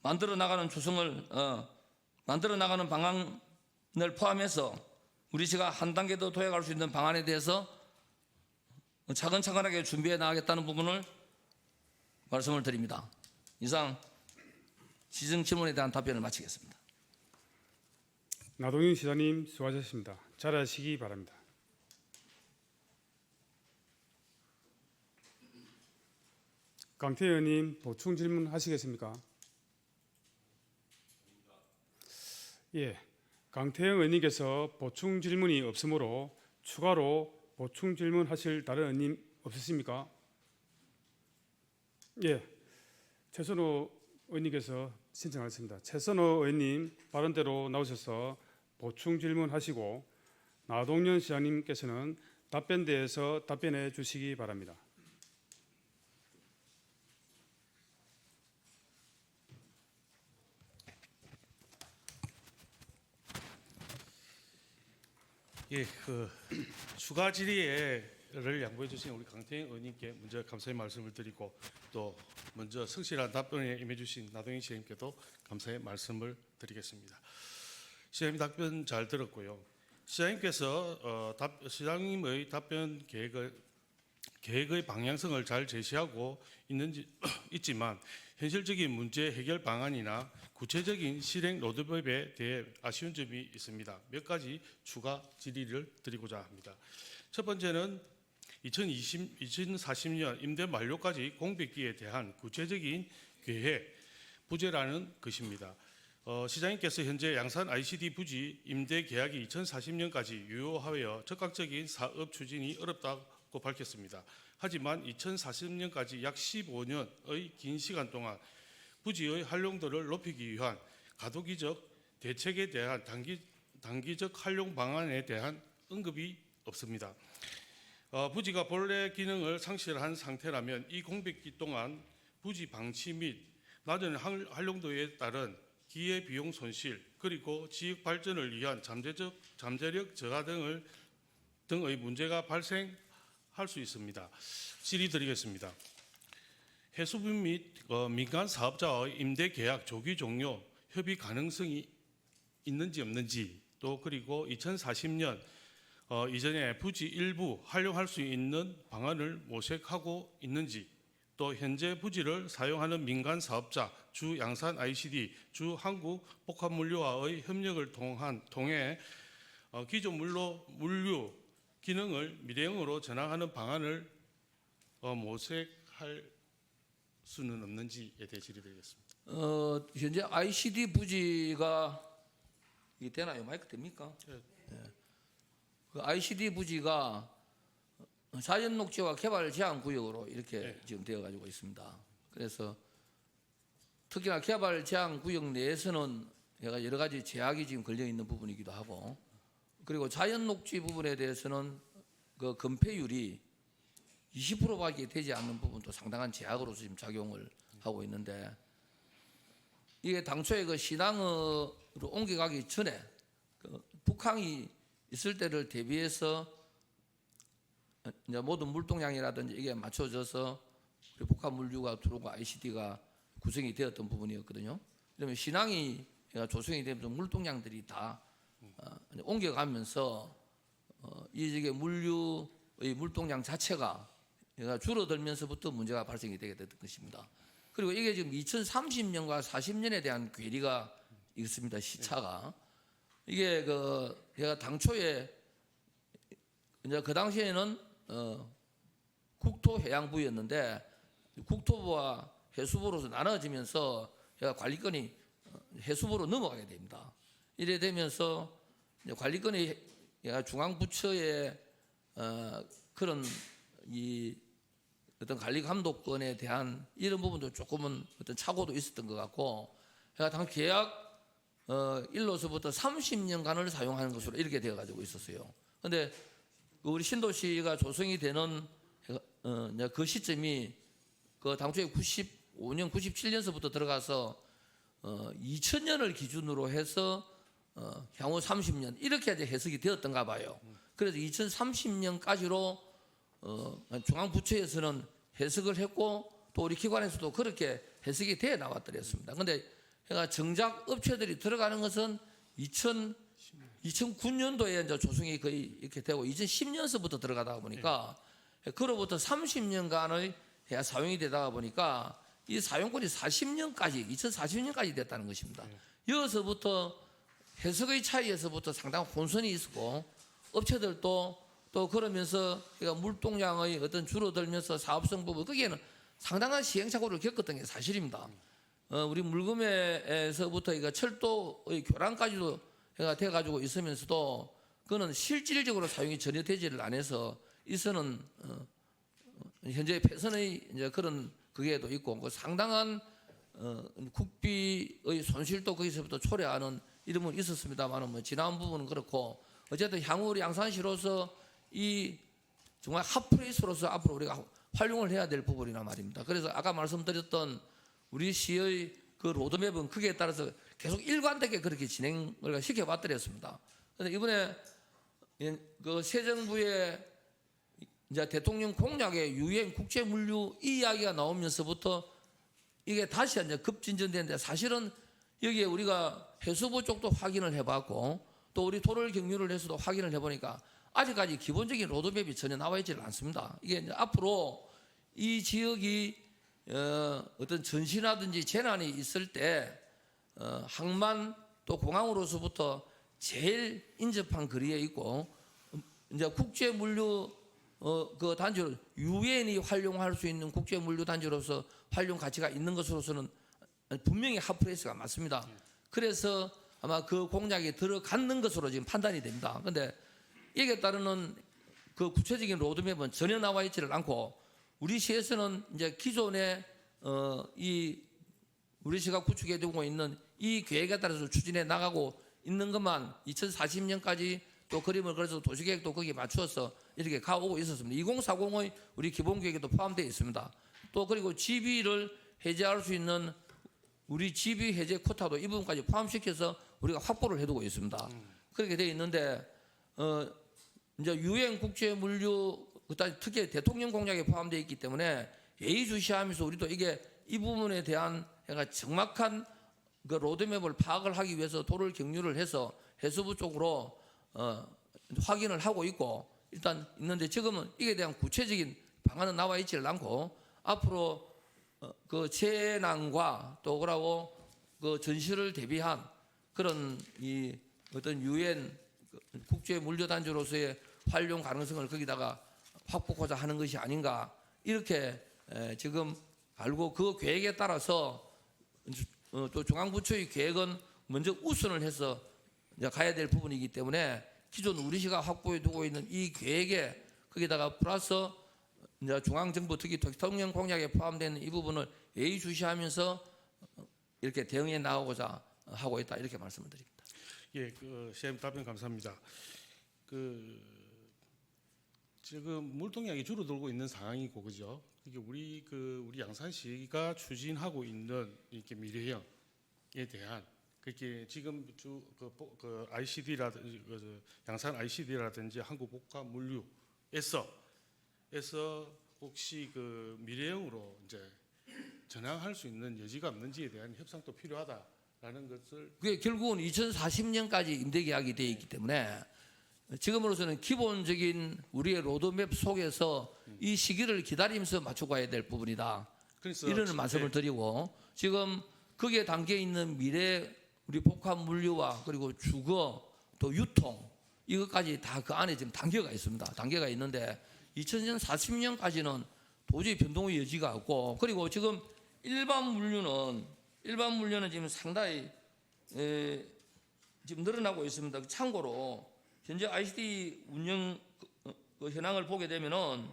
[SPEAKER 12] 만들어 나가는 방안을 포함해서 우리 시가 한 단계 더 도약할 수 있는 방안에 대해서 차근차근하게 준비해 나가겠다는 부분을 말씀을 드립니다. 이상 시정 질문에 대한 답변을 마치겠습니다.
[SPEAKER 1] 나동윤 시장님 수고하셨습니다. 자리하시기 바랍니다. 강태 의원님 보충 질문 하시겠습니까? 예, 강태영 의원님께서 보충 질문이 없으므로 추가로 보충 질문하실 다른 의원님 없으십니까? 예, 최선호 의원님께서 신청하셨습니다. 최선호 의원님 발언대로 나오셔서 보충 질문하시고 나동연 시장님께서는 답변대에서 답변해 주시기 바랍니다.
[SPEAKER 13] 예, 추가 질의를 양보해 주신 우리 강태영 의원님께 먼저 감사의 말씀을 드리고 또 먼저 성실한 답변에 임해 주신 나동인 시장님께도 감사의 말씀을 드리겠습니다. 시장님 답변 잘 들었고요. 시장님께서 시장님의 답변 계획의 방향성을 잘 제시하고 있지만 현실적인 문제 해결 방안이나 구체적인 실행 로드맵에 대해 아쉬운 점이 있습니다. 몇 가지 추가 질의를 드리고자 합니다. 첫 번째는 2040년 임대 만료까지 공백기에 대한 구체적인 계획, 부재라는 것입니다. 시장님께서 현재 양산 ICD 부지 임대 계약이 2040년까지 유효하여 적극적인 사업 추진이 어렵다고 밝혔습니다. 하지만 2040년까지 약 15년의 긴 시간 동안 부지의 활용도를 높이기 위한 가도기적 대책에 대한 단기적 활용 방안에 대한 언급이 없습니다. 부지가 본래 기능을 상실한 상태라면 이 공백기 동안 부지 방치 및 낮은 활용도에 따른 기회비용 손실 그리고 지역 발전을 위한 잠재력 저하 등의 문제가 발생할 수 있습니다. 질의 드리겠습니다. 해수부 및 민간 사업자의 임대 계약 조기 종료 협의 가능성이 있는지 없는지 또 그리고 2040년 이전에 부지 일부 활용할 수 있는 방안을 모색하고 있는지 또 현재 부지를 사용하는 민간 사업자, 주 양산 ICD, 주 한국 복합물류와의 협력을 통해 기존 물류 기능을 미래형으로 전환하는 방안을 모색할 수는 없는지에 대해 질의드리겠습니다.
[SPEAKER 12] 현재 ICD 부지가 이게 되나요? 마이크 됩니까?
[SPEAKER 13] 네.
[SPEAKER 12] 그 ICD 부지가 자연 녹지와 개발 제한 구역으로 이렇게
[SPEAKER 13] 네.
[SPEAKER 12] 지금 되어 가지고 있습니다. 그래서 특히나 개발 제한 구역 내에서는 여러 가지 제약이 지금 걸려 있는 부분이기도 하고, 그리고 자연 녹지 부분에 대해서는 그 건폐율이 20%밖에 되지 않는 부분도 상당한 제약으로 지금 작용을 하고 있는데, 이게 당초에 그 신항으로 옮겨가기 전에 그 북항이 있을 때를 대비해서 이제 모든 물동량이라든지 이게 맞춰져서 북한 물류가 들어오고 ICD가 구성이 되었던 부분이었거든요. 그러면 신항이 조성이 되면서 물동량들이 다 옮겨가면서 이 지역의 물류의 물동량 자체가 줄어들면서부터 문제가 발생이 되게 됐던 것입니다. 그리고 이게 지금 2030년과 40년에 대한 괴리가 있습니다. 시차가. 이게 제가 당초에 이제 그 당시에는 국토해양부였는데 국토부와 해수부로서 나눠지면서 관리권이 해수부로 넘어가게 됩니다. 이래 되면서 관리권이 중앙부처의 그런 이 어떤 관리 감독권에 대한 이런 부분도 조금은 어떤 착오도 있었던 것 같고, 당 계약 1로서부터 30년간을 사용하는 것으로 이렇게 되어 가지고 있었어요. 그런데 우리 신도시가 조성이 되는 그 시점이 그 당초에 95년, 97년서부터 들어가서 2000년을 기준으로 해서 향후 30년 이렇게 이제 해석이 되었던가 봐요. 그래서 2030년까지로 중앙부처에서는 해석을 했고 또 우리 기관에서도 그렇게 해석이 돼 나왔더랬습니다. 그런데 정작 업체들이 들어가는 것은 2009년도에 이제 조성이 거의 이렇게 되고 2010년서부터 들어가다 보니까 그로부터 30년간의 사용이 되다 보니까 이 사용권이 40년까지 2040년까지 됐다는 것입니다. 여기서부터 해석의 차이에서부터 상당한 혼선이 있었고 업체들도 또 그러면서 물동량의 어떤 줄어들면서 사업성 부분 거기에는 상당한 시행착오를 겪었던 게 사실입니다. 우리 물금에서부터 철도의 교란까지도 돼 가지고 있으면서도 그거는 실질적으로 사용이 전혀 되지를 않아서 이서는 현재 폐선의 이제 그런 그게도 있고 그 상당한 국비의 손실도 거기서부터 초래하는 이름은 있었습니다만 뭐 지난 부분은 그렇고 어쨌든 향후 우리 양산시로서 이 정말 핫플레이스로서 앞으로 우리가 활용을 해야 될 부분이란 말입니다. 그래서 아까 말씀드렸던 우리 시의 그 로드맵은 크기에 따라서 계속 일관되게 그렇게 진행을 시켜봤더랬습니다. 그런데 이번에 그 새 정부의 이제 대통령 공약의 유엔 국제 물류 이 이야기가 나오면서부터 이게 다시 이제 급진전되는데 사실은 여기에 우리가 해수부 쪽도 확인을 해봤고 또 우리 도를 경유를 해서도 확인을 해보니까 아직까지 기본적인 로드맵이 전혀 나와 있지는 않습니다. 이게 이제 앞으로 이 지역이 어떤 전시라든지 재난이 있을 때 항만 또 공항으로서부터 제일 인접한 거리에 있고 이제 국제 물류 그 단지로 유엔이 활용할 수 있는 국제 물류 단지로서 활용 가치가 있는 것으로서는 분명히 핫플레이스가 맞습니다. 그래서 아마 그 공약에 들어가는 것으로 지금 판단이 됩니다. 그런데 이에 따르는 그 구체적인 로드맵은 전혀 나와 있지를 않고 우리 시에서는 이제 기존의 이 우리 시가 구축해 두고 있는 이 계획에 따라서 추진해 나가고 있는 것만 2040년까지 또 그림을 그려서 도시계획도 거기에 맞추어서 이렇게 가오고 있었습니다. 2040의 우리 기본계획에도 포함되어 있습니다. 또 그리고 GB를 해제할 수 있는 우리 GB 해제 쿼타도 이 부분까지 포함시켜서 우리가 확보를 해두고 있습니다. 그렇게 되어 있는데 이제 유엔 국제 물류 특히 대통령 공약에 포함되어 있기 때문에 예의주시하면서 우리도 이게 이 부분에 대한 정확한 그 로드맵을 파악을 하기 위해서 도를 경유를 해서 해수부 쪽으로 확인을 하고 있고 일단 있는데 지금은 이에 대한 구체적인 방안은 나와 있지 않고 앞으로 그 재난과 또 그러고 그 전시를 대비한 그런 이 어떤 유엔 국제 물류 단지로서의 활용 가능성을 거기다가 확보하고자 하는 것이 아닌가 이렇게 지금 알고 그 계획에 따라서 또 중앙부처의 계획은 먼저 우선을 해서 이제 가야 될 부분이기 때문에 기존 우리시가 확보해 두고 있는 이 계획에 거기다가 플러스 이제 중앙정부 특히 대통령 공약에 포함되는 이 부분을 예의주시하면서 이렇게 대응해 나가고자 하고 있다 이렇게 말씀을 드립니다.
[SPEAKER 13] 예, 시장님 답변 감사합니다. 지금 물동량이 줄어들고 있는 상황이고 그죠? 이게 우리 양산시가 추진하고 있는 이렇게 미래형에 대한 그렇게 지금 그 ICD라든지 양산 ICD라든지 한국복합물류에서 혹시 그 미래형으로 이제 전향할 수 있는 여지가 없는지에 대한 협상도 필요하다라는 것을
[SPEAKER 12] 그게 결국은 2040년까지 임대계약이 되어 있기 때문에 지금으로서는 기본적인 우리의 로드맵 속에서 이 시기를 기다리면서 맞춰가야 될 부분이다. 이런 말씀을 드리고 지금 거기에 담겨 있는 미래 우리 복합 물류와 그리고 주거 또 유통 이것까지 다 그 안에 지금 단계가 있습니다. 단계가 있는데 2040년까지는 도저히 변동의 여지가 없고 그리고 지금 일반 물류는 지금 상당히 지금 늘어나고 있습니다. 참고로 현재 ICD 운영 그 현황을 보게 되면은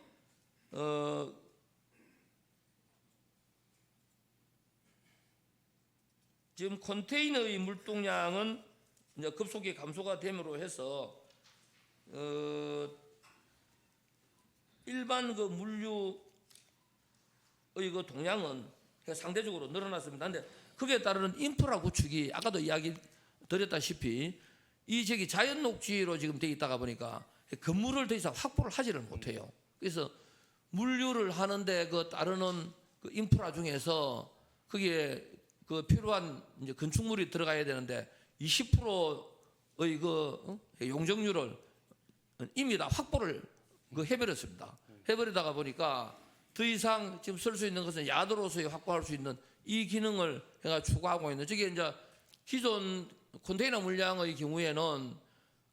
[SPEAKER 12] 지금 컨테이너의 물동량은 이제 급속히 감소가 됨으로 해서 일반 그 물류의 그 동량은 상대적으로 늘어났습니다. 그런데 거기에 따르는 인프라 구축이 아까도 이야기 드렸다시피 이 저기 자연 녹지로 지금 돼 있다가 보니까 건물을 더 이상 확보를 하지를 못해요. 그래서 물류를 하는데 그 따르는 그 인프라 중에서 거기에 그 필요한 이제 건축물이 들어가야 되는데 20%의 그 용적률을 이미 다 확보를 해버렸습니다. 해버리다가 보니까 더 이상 지금 쓸 수 있는 것은 야도로서의 확보할 수 있는 이 기능을 해가 추구하고 있는 저게 이제 기존 컨테이너 물량의 경우에는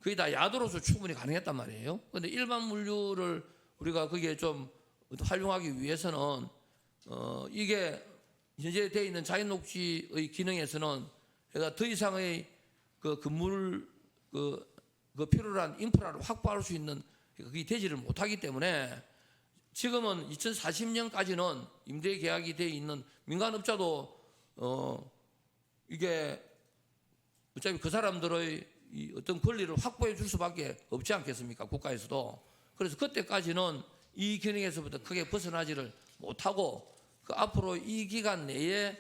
[SPEAKER 12] 거의 다 야도로서 충분히 가능했단 말이에요. 그런데 일반 물류를 우리가 거기에 좀 활용하기 위해서는 이게 현재 되어 있는 자연 녹지의 기능에서는 그러니까 더 이상의 그 건물 그 필요한 인프라를 확보할 수 있는 그게 되지를 못하기 때문에 지금은 2040년까지는 임대 계약이 되어 있는 민간업자도 이게 어차피 그 사람들의 이 어떤 권리를 확보해 줄 수밖에 없지 않겠습니까? 국가에서도. 그래서 그때까지는 이 기능에서부터 크게 벗어나지를 못하고 그 앞으로 이 기간 내에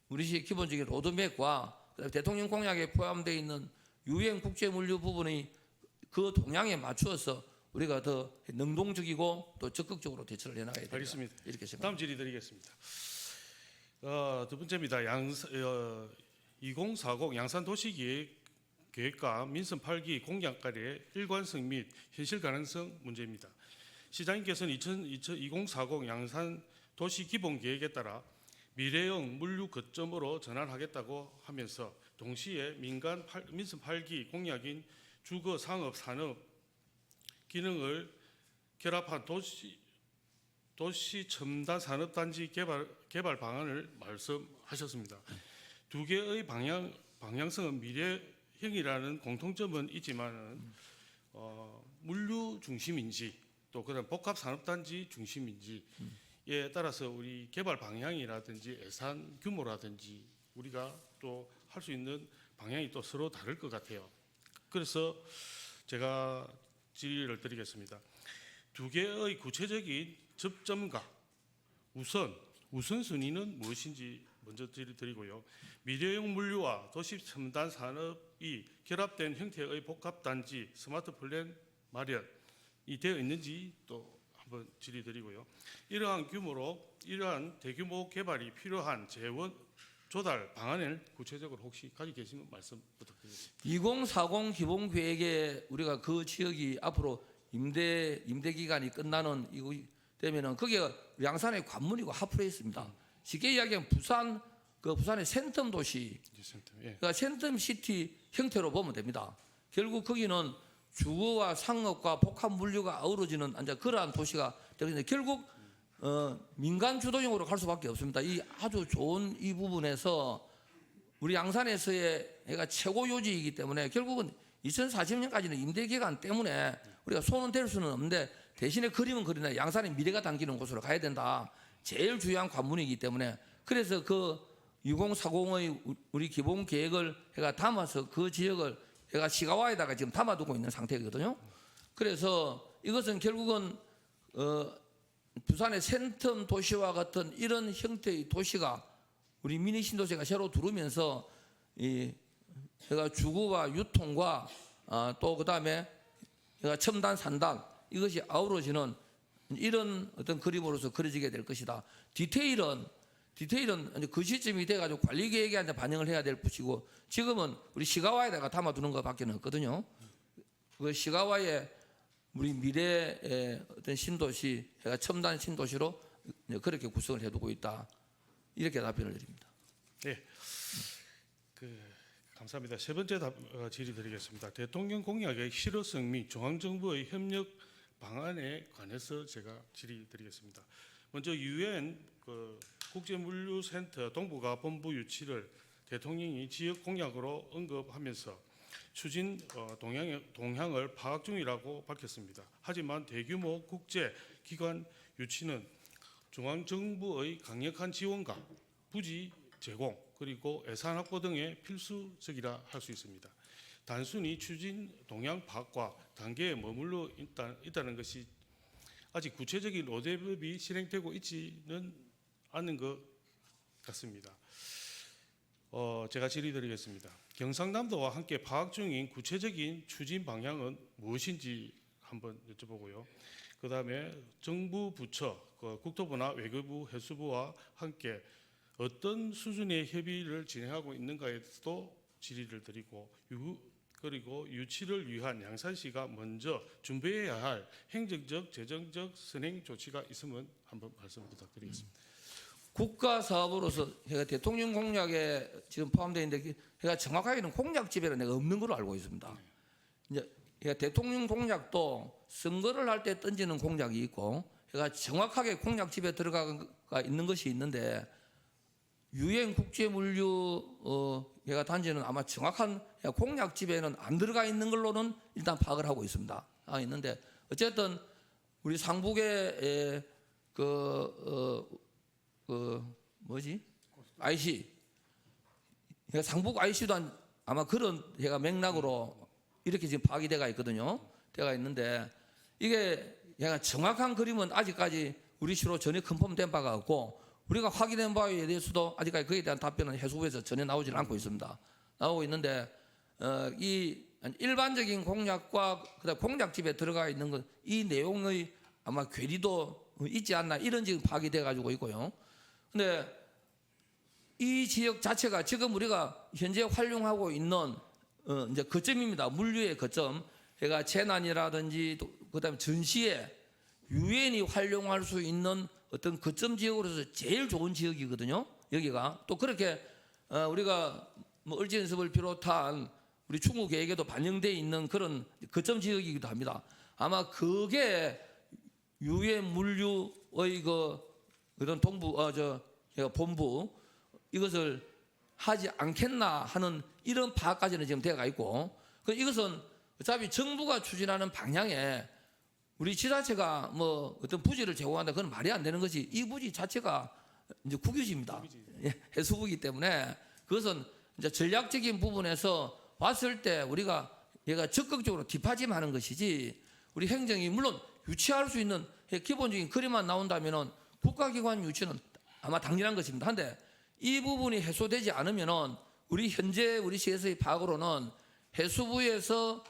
[SPEAKER 12] 우리 기본적인 로드맵과 그다음에 대통령 공약에 포함되어 있는 유엔 국제 물류 부분이 그 동향에 맞추어서 우리가 더 능동적이고 또 적극적으로 대처를 해나가야 된다.
[SPEAKER 13] 알겠습니다.
[SPEAKER 12] 이렇게 생각합니다.
[SPEAKER 13] 다음 질의 드리겠습니다. 두 번째입니다. 2040 양산 도시계획과 민선 8기 공약간의 일관성 및 현실 가능성 문제입니다. 시장님께서는 2040 양산 도시 기본 계획에 따라 미래형 물류 거점으로 전환하겠다고 하면서 동시에 민선 8기 공약인 주거 상업 산업 기능을 결합한 도시 첨단 산업단지 개발 방안을 말씀하셨습니다. 두 개의 방향성은 미래형이라는 공통점은 있지만 물류 중심인지 또 그다음 복합 산업단지 중심인지에 따라서 우리 개발 방향이라든지 예산 규모라든지 우리가 또 할 수 있는 방향이 또 서로 다를 것 같아요. 그래서 제가 질의를 드리겠습니다. 두 개의 구체적인 접점과 우선순위는 무엇인지 먼저 드리고요. 미래형 물류와 도시 첨단 산업이 결합된 형태의 복합단지 스마트 플랜 마련이 되어 있는지 또 한번 질의드리고요. 이러한 대규모 개발이 필요한 재원 조달 방안을 구체적으로 혹시 가지고 계시면 말씀 부탁드리겠습니다.
[SPEAKER 12] 2040 기본 계획에 우리가 그 지역이 앞으로 임대 기간이 끝나는 이거 되면은 그게 양산의 관문이고 하프에 있습니다. 쉽게 이야기하면 부산의 센텀 도시, 그러니까 센텀 시티 형태로 보면 됩니다. 결국 거기는 주거와 상업과 복합 물류가 어우러지는 그러한 도시가 되는데 결국 민간 주도형으로 갈 수밖에 없습니다. 이 아주 좋은 이 부분에서 우리 양산에서의 해가 최고 요지이기 때문에 결국은 2040년까지는 임대 기간 때문에 우리가 손은 댈 수는 없는데 대신에 그림은 그리나 양산의 미래가 담기는 곳으로 가야 된다. 제일 중요한 관문이기 때문에 그래서 그 2040의 우리 기본 계획을 해가 담아서 그 지역을 해가 시가와에다가 지금 담아두고 있는 상태거든요. 그래서 이것은 결국은 부산의 센텀 도시와 같은 이런 형태의 도시가 우리 미니 신도시가 새로 들어오면서 제가 주거와 유통과 또 그다음에 첨단 산단 이것이 아우러지는 이런 어떤 그림으로서 그려지게 될 것이다. 디테일은 그 시점이 돼가지고 관리 계획에 반영을 해야 될 것이고 지금은 우리 시가와에다가 담아두는 것밖에 없거든요. 그 시가와에 우리 미래의 어떤 신도시, 첨단 신도시로 그렇게 구성을 해두고 있다. 이렇게 답변을 드립니다.
[SPEAKER 13] 네, 감사합니다. 세 번째 질의 드리겠습니다. 대통령 공약의 실효성 및 중앙정부의 협력 방안에 관해서 제가 질의 드리겠습니다. 먼저 유엔 국제물류센터 동북아 본부 유치를 대통령이 지역 공약으로 언급하면서 추진 동향을 파악 중이라고 밝혔습니다. 하지만 대규모 국제 기관 유치는 중앙정부의 강력한 지원과 부지 제공 그리고 예산 확보 등의 필수적이라 할 수 있습니다. 단순히 추진 동향 파악과 단계에 머물러 있다는 것이 아직 구체적인 로드맵이 실행되고 있지는 않은 것 같습니다. 제가 질의드리겠습니다. 경상남도와 함께 파악 중인 구체적인 추진 방향은 무엇인지 한번 여쭤보고요. 그 다음에 정부 부처, 국토부나 외교부, 해수부와 함께 어떤 수준의 협의를 진행하고 있는가에도 질의를 드리고 그리고 유치를 위한 양산시가 먼저 준비해야 할 행정적, 재정적 선행 조치가 있으면 한번 말씀 부탁드리겠습니다.
[SPEAKER 12] 국가 사업으로서 대통령 공약에 지금 포함되어 있는데 정확하게는 공약집에는 내가 없는 걸로 알고 있습니다. 이제 대통령 공약도 선거를 할 때 던지는 공약이 있고 정확하게 공약집에 들어가 있는 것이 있는데 유엔 국제물류 단지는 아마 정확한 공약집에는 안 들어가 있는 걸로는 일단 파악을 하고 있습니다. 있는데 어쨌든 우리 상북의 IC, 그러니까 상북 IC도 아마 그런 제가 맥락으로 이렇게 지금 파악이 돼가 있거든요. 돼가 있는데 이게 약간 정확한 그림은 아직까지 우리 시로 전혀 컨펌된 바가 없고 우리가 확인한 바에 대해서도 아직까지 그에 대한 답변은 해수부에서 전혀 나오질 않고 있습니다. 나오고 있는데 이 일반적인 공약과 그다음 공약집에 들어가 있는 것 이 내용의 아마 괴리도 있지 않나 이런 지금 파악이 돼 가지고 있고요. 근데 이 지역 자체가 지금 우리가 현재 활용하고 있는 이제 거점입니다. 물류의 거점. 그러니까 재난이라든지 또 그다음에 전시에 유엔이 활용할 수 있는 어떤 거점 지역으로서 제일 좋은 지역이거든요. 여기가 또 그렇게 우리가 뭐 을지연습을 비롯한 우리 충구 계획에도 반영돼 있는 그런 거점 지역이기도 합니다. 아마 그게 유엔 물류의 그런 동부 본부 이것을 하지 않겠나 하는 이런 파악까지는 지금 되어가 있고 이것은 어차피 정부가 추진하는 방향에 우리 지자체가 뭐 어떤 부지를 제공한다 그건 말이 안 되는 것이 이 부지 자체가 이제 국유지입니다. 해수부이기 때문에 그것은 이제 전략적인 부분에서 봤을 때 우리가 얘가 적극적으로 뒷받침하는 것이지 우리 행정이 물론 유치할 수 있는 기본적인 그림만 나온다면은 국가기관 유치는 아마 당연한 것입니다. 한데 이 부분이 해소되지 않으면은 우리 현재 우리 시에서의 파악으로는 해수부에서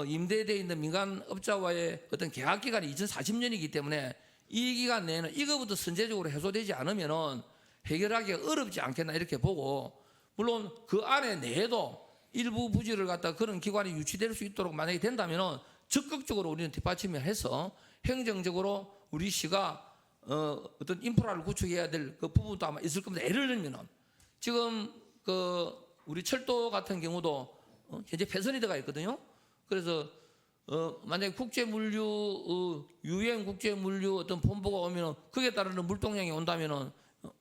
[SPEAKER 12] 임대되어 있는 민간업자와의 어떤 계약 기간이 2040년이기 때문에 이 기간 내에는 이거부터 선제적으로 해소되지 않으면은 해결하기 어렵지 않겠나 이렇게 보고 물론 그 안에 내에도 일부 부지를 갖다 그런 기관이 유치될 수 있도록 만약에 된다면은 적극적으로 우리는 뒷받침을 해서 행정적으로 우리 시가 어떤 인프라를 구축해야 될 그 부분도 아마 있을 겁니다. 예를 들면은 지금 그 우리 철도 같은 경우도 현재 폐선이 들어가 있거든요. 그래서 만약에 국제물류 유엔 국제물류 어떤 본부가 오면은 그에 따르는 물동량이 온다면은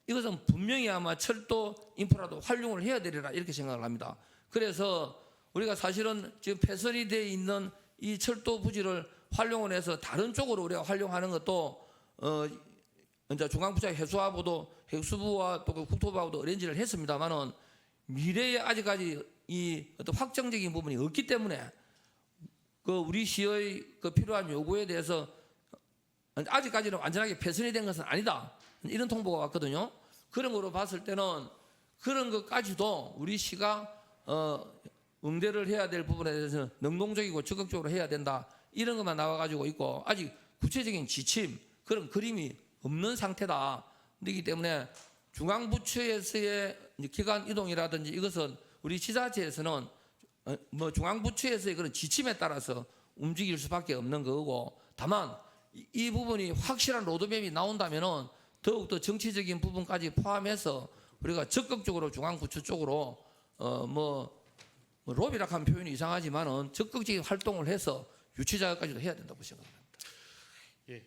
[SPEAKER 12] 이것은 분명히 아마 철도 인프라도 활용을 해야 되리라 이렇게 생각을 합니다. 그래서 우리가 사실은 지금 폐선이 되어 있는 이 철도 부지를 활용을 해서 다른 쪽으로 우리가 활용하는 것도 이제 중앙부처 해수부와 또 국토부하고도 어렌지를 했습니다만은 미래에 아직까지 이 어떤 확정적인 부분이 없기 때문에 그 우리 시의 그 필요한 요구에 대해서 아직까지는 완전하게 폐선이 된 것은 아니다 이런 통보가 왔거든요. 그런 거로 봤을 때는 그런 것까지도 우리 시가 응대를 해야 될 부분에 대해서 능동적이고 적극적으로 해야 된다 이런 것만 나와가지고 있고 아직 구체적인 지침 그런 그림이 없는 상태다. 그렇기 때문에 중앙부처에서의 기관 이동이라든지 이것은 우리 지자체에서는 뭐 중앙부처에서의 그런 지침에 따라서 움직일 수밖에 없는 거고 다만 이 부분이 확실한 로드맵이 나온다면은 더욱더 정치적인 부분까지 포함해서 우리가 적극적으로 중앙부처 쪽으로 뭐 로비라 하는 표현이 이상하지만은 적극적인 활동을 해서 유치 작업까지도 해야 된다고 생각합니다.
[SPEAKER 13] 예,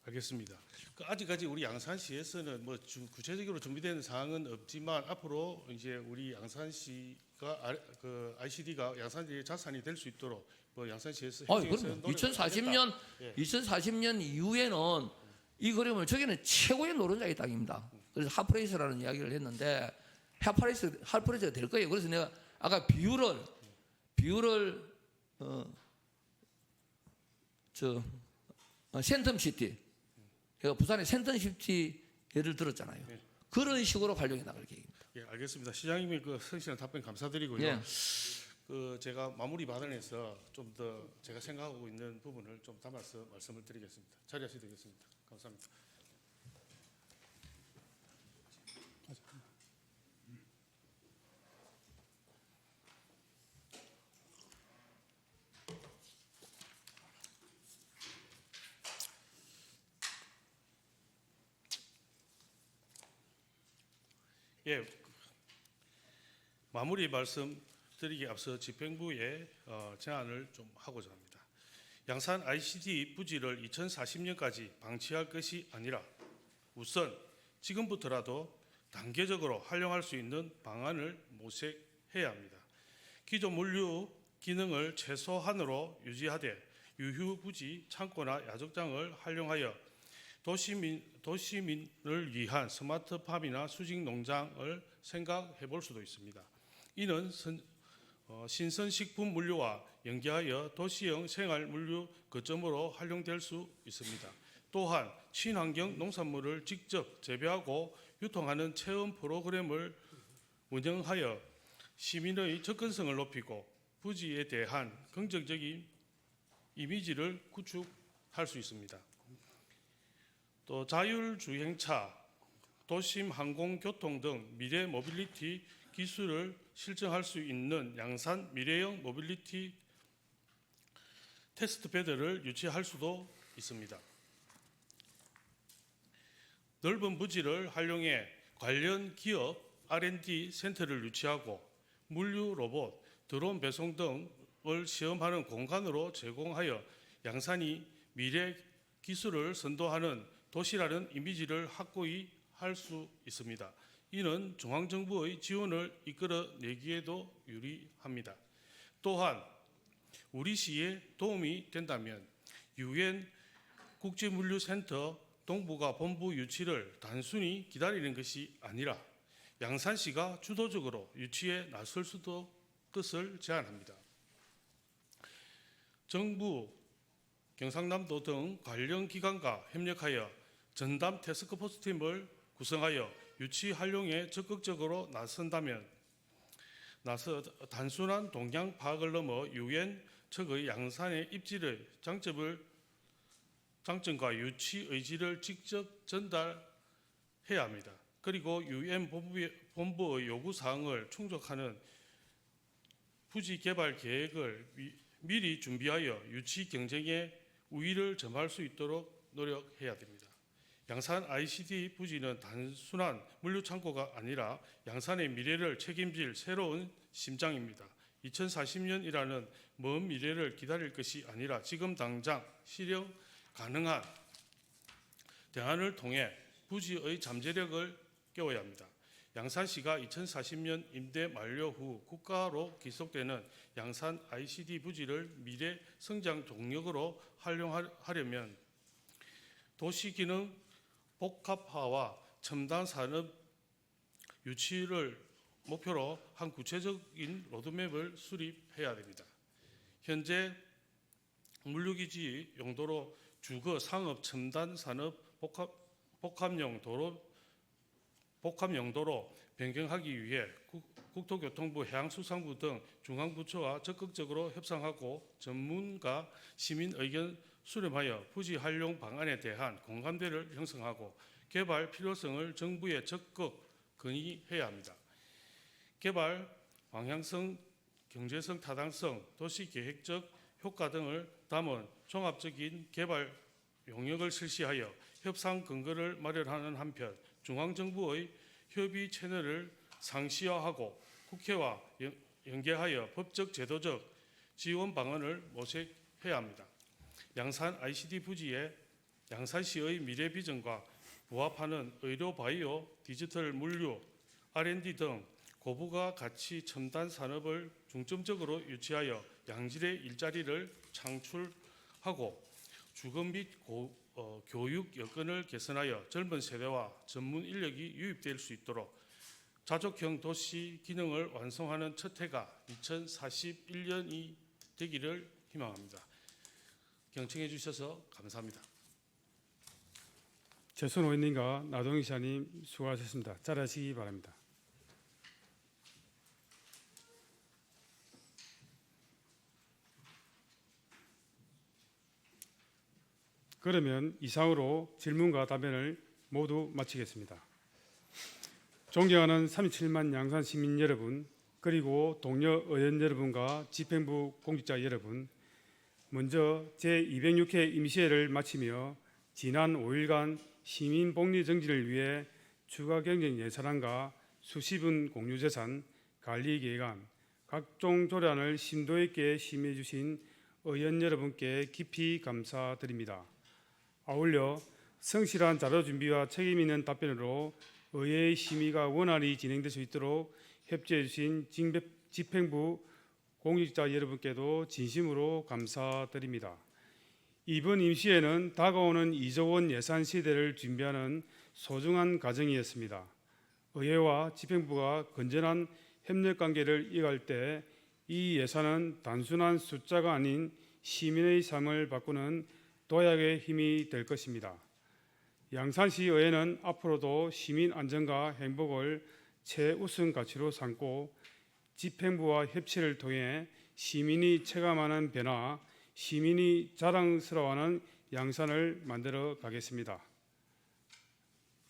[SPEAKER 13] 알겠습니다. 아직까지 우리 양산시에서는 뭐 구체적으로 준비된 사항은 없지만 앞으로 이제 우리 양산시가 그 ICD가 양산시의 자산이 될 수 있도록 뭐 양산시에서
[SPEAKER 12] 그럼 2040년 이후에는 이 그림을 저기는 최고의 노른자의 땅입니다. 그래서 핫플레이스라는 이야기를 했는데 핫플레이스가 될 거예요. 그래서 내가 아까 비율을 센텀시티 제가 부산의 센텀시티 예를 들었잖아요.
[SPEAKER 13] 네.
[SPEAKER 12] 그런 식으로 활용해 나갈 계획입니다.
[SPEAKER 13] 예, 알겠습니다. 시장님의 그 성실한 답변 감사드리고요.
[SPEAKER 12] 예.
[SPEAKER 13] 그 제가 마무리 발언에서 좀 더 제가 생각하고 있는 부분을 좀 담아서 말씀을 드리겠습니다. 자리하셔도 되겠습니다. 감사합니다. 예, 마무리 말씀 드리기 앞서 집행부에 제안을 좀 하고자 합니다. 양산 ICD 부지를 2040년까지 방치할 것이 아니라 우선 지금부터라도 단계적으로 활용할 수 있는 방안을 모색해야 합니다. 기존 물류 기능을 최소한으로 유지하되 유휴 부지, 창고나 야적장을 활용하여 도시민을 위한 스마트팜이나 수직 농장을 생각해 볼 수도 있습니다. 이는 신선식품 물류와 연계하여 도시형 생활 물류 거점으로 활용될 수 있습니다. 또한 친환경 농산물을 직접 재배하고 유통하는 체험 프로그램을 운영하여 시민의 접근성을 높이고 부지에 대한 긍정적인 이미지를 구축할 수 있습니다. 또 자율주행차, 도심 항공교통 등 미래 모빌리티 기술을 실증할 수 있는 양산 미래형 모빌리티 테스트베드를 유치할 수도 있습니다. 넓은 부지를 활용해 관련 기업 R&D 센터를 유치하고 물류 로봇, 드론 배송 등을 시험하는 공간으로 제공하여 양산이 미래 기술을 선도하는 도시라는 이미지를 확고히 할 수 있습니다. 이는 중앙정부의 지원을 이끌어내기에도 유리합니다. 또한 우리 시에 도움이 된다면 UN 국제물류센터 동북아 본부 유치를 단순히 기다리는 것이 아니라 양산시가 주도적으로 유치에 나설 수도 뜻을 제안합니다. 정부, 경상남도 등 관련 기관과 협력하여 전담 태스크포스 팀을 구성하여 유치 활용에 적극적으로 나선다면 단순한 동향 파악을 넘어 UN 측의 양산의 입지의 장점과 유치 의지를 직접 전달해야 합니다. 그리고 UN 본부의 요구 사항을 충족하는 부지 개발 계획을 미리 준비하여 유치 경쟁에 우위를 점할 수 있도록 노력해야 됩니다. 양산 ICD 부지는 단순한 물류 창고가 아니라 양산의 미래를 책임질 새로운 심장입니다. 2040년이라는 먼 미래를 기다릴 것이 아니라 지금 당장 실현 가능한 대안을 통해 부지의 잠재력을 깨워야 합니다. 양산시가 2040년 임대 만료 후 국가로 기속되는 양산 ICD 부지를 미래 성장 동력으로 활용하려면 도시기능 복합화와 첨단 산업 유치를 목표로 한 구체적인 로드맵을 수립해야 됩니다. 현재 물류기지 용도로 주거, 상업, 첨단 산업 복합 용도로 변경하기 위해 국토교통부, 해양수산부 등 중앙부처와 적극적으로 협상하고 전문가, 시민 의견 수렴하여 부지 활용 방안에 대한 공감대를 형성하고 개발 필요성을 정부에 적극 건의해야 합니다. 개발 방향성, 경제성, 타당성, 도시 계획적 효과 등을 담은 종합적인 개발 용역을 실시하여 협상 근거를 마련하는 한편 중앙정부의 협의 채널을 상시화하고 국회와 연계하여 법적 제도적 지원 방안을 모색해야 합니다. 양산 ICD 부지에 양산시의 미래 비전과 부합하는 의료, 바이오, 디지털, 물류, R&D 등 고부가 가치 첨단 산업을 중점적으로 유치하여 양질의 일자리를 창출하고 주거 및 교육 여건을 개선하여 젊은 세대와 전문 인력이 유입될 수 있도록 자족형 도시 기능을 완성하는 첫 해가 2041년이 되기를 희망합니다. 경청해 주셔서 감사합니다.
[SPEAKER 1] 재선 의원님과 나동희 시장님 수고하셨습니다. 자리하시기 바랍니다. 그러면 이상으로 질문과 답변을 모두 마치겠습니다. 존경하는 37만 양산 시민 여러분, 그리고 동료 의원 여러분과 집행부 공직자 여러분, 먼저 제206회 임시회를 마치며 지난 5일간 시민 복리 정진을 위해 추가 경쟁 예산안과 수십은 공유재산, 관리계획안, 각종 조례안을 심도 있게 심의해 주신 의원 여러분께 깊이 감사드립니다. 아울러 성실한 자료 준비와 책임 있는 답변으로 의회의 심의가 원활히 진행될 수 있도록 협조해 주신 집행부 공직자 여러분께도 진심으로 감사드립니다. 이번 임시회는 다가오는 2조 원 예산 시대를 준비하는 소중한 과정이었습니다. 의회와 집행부가 건전한 협력 관계를 이어갈 때 이 예산은 단순한 숫자가 아닌 시민의 삶을 바꾸는 도약의 힘이 될 것입니다. 양산시 의회는 앞으로도 시민 안전과 행복을 최우선 가치로 삼고 집행부와 협치를 통해 시민이 체감하는 변화, 시민이 자랑스러워하는 양산을 만들어 가겠습니다.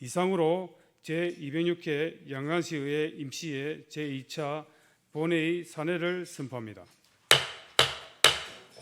[SPEAKER 1] 이상으로 제206회 양산시의회 임시회 제2차 본회의 사내를 선포합니다.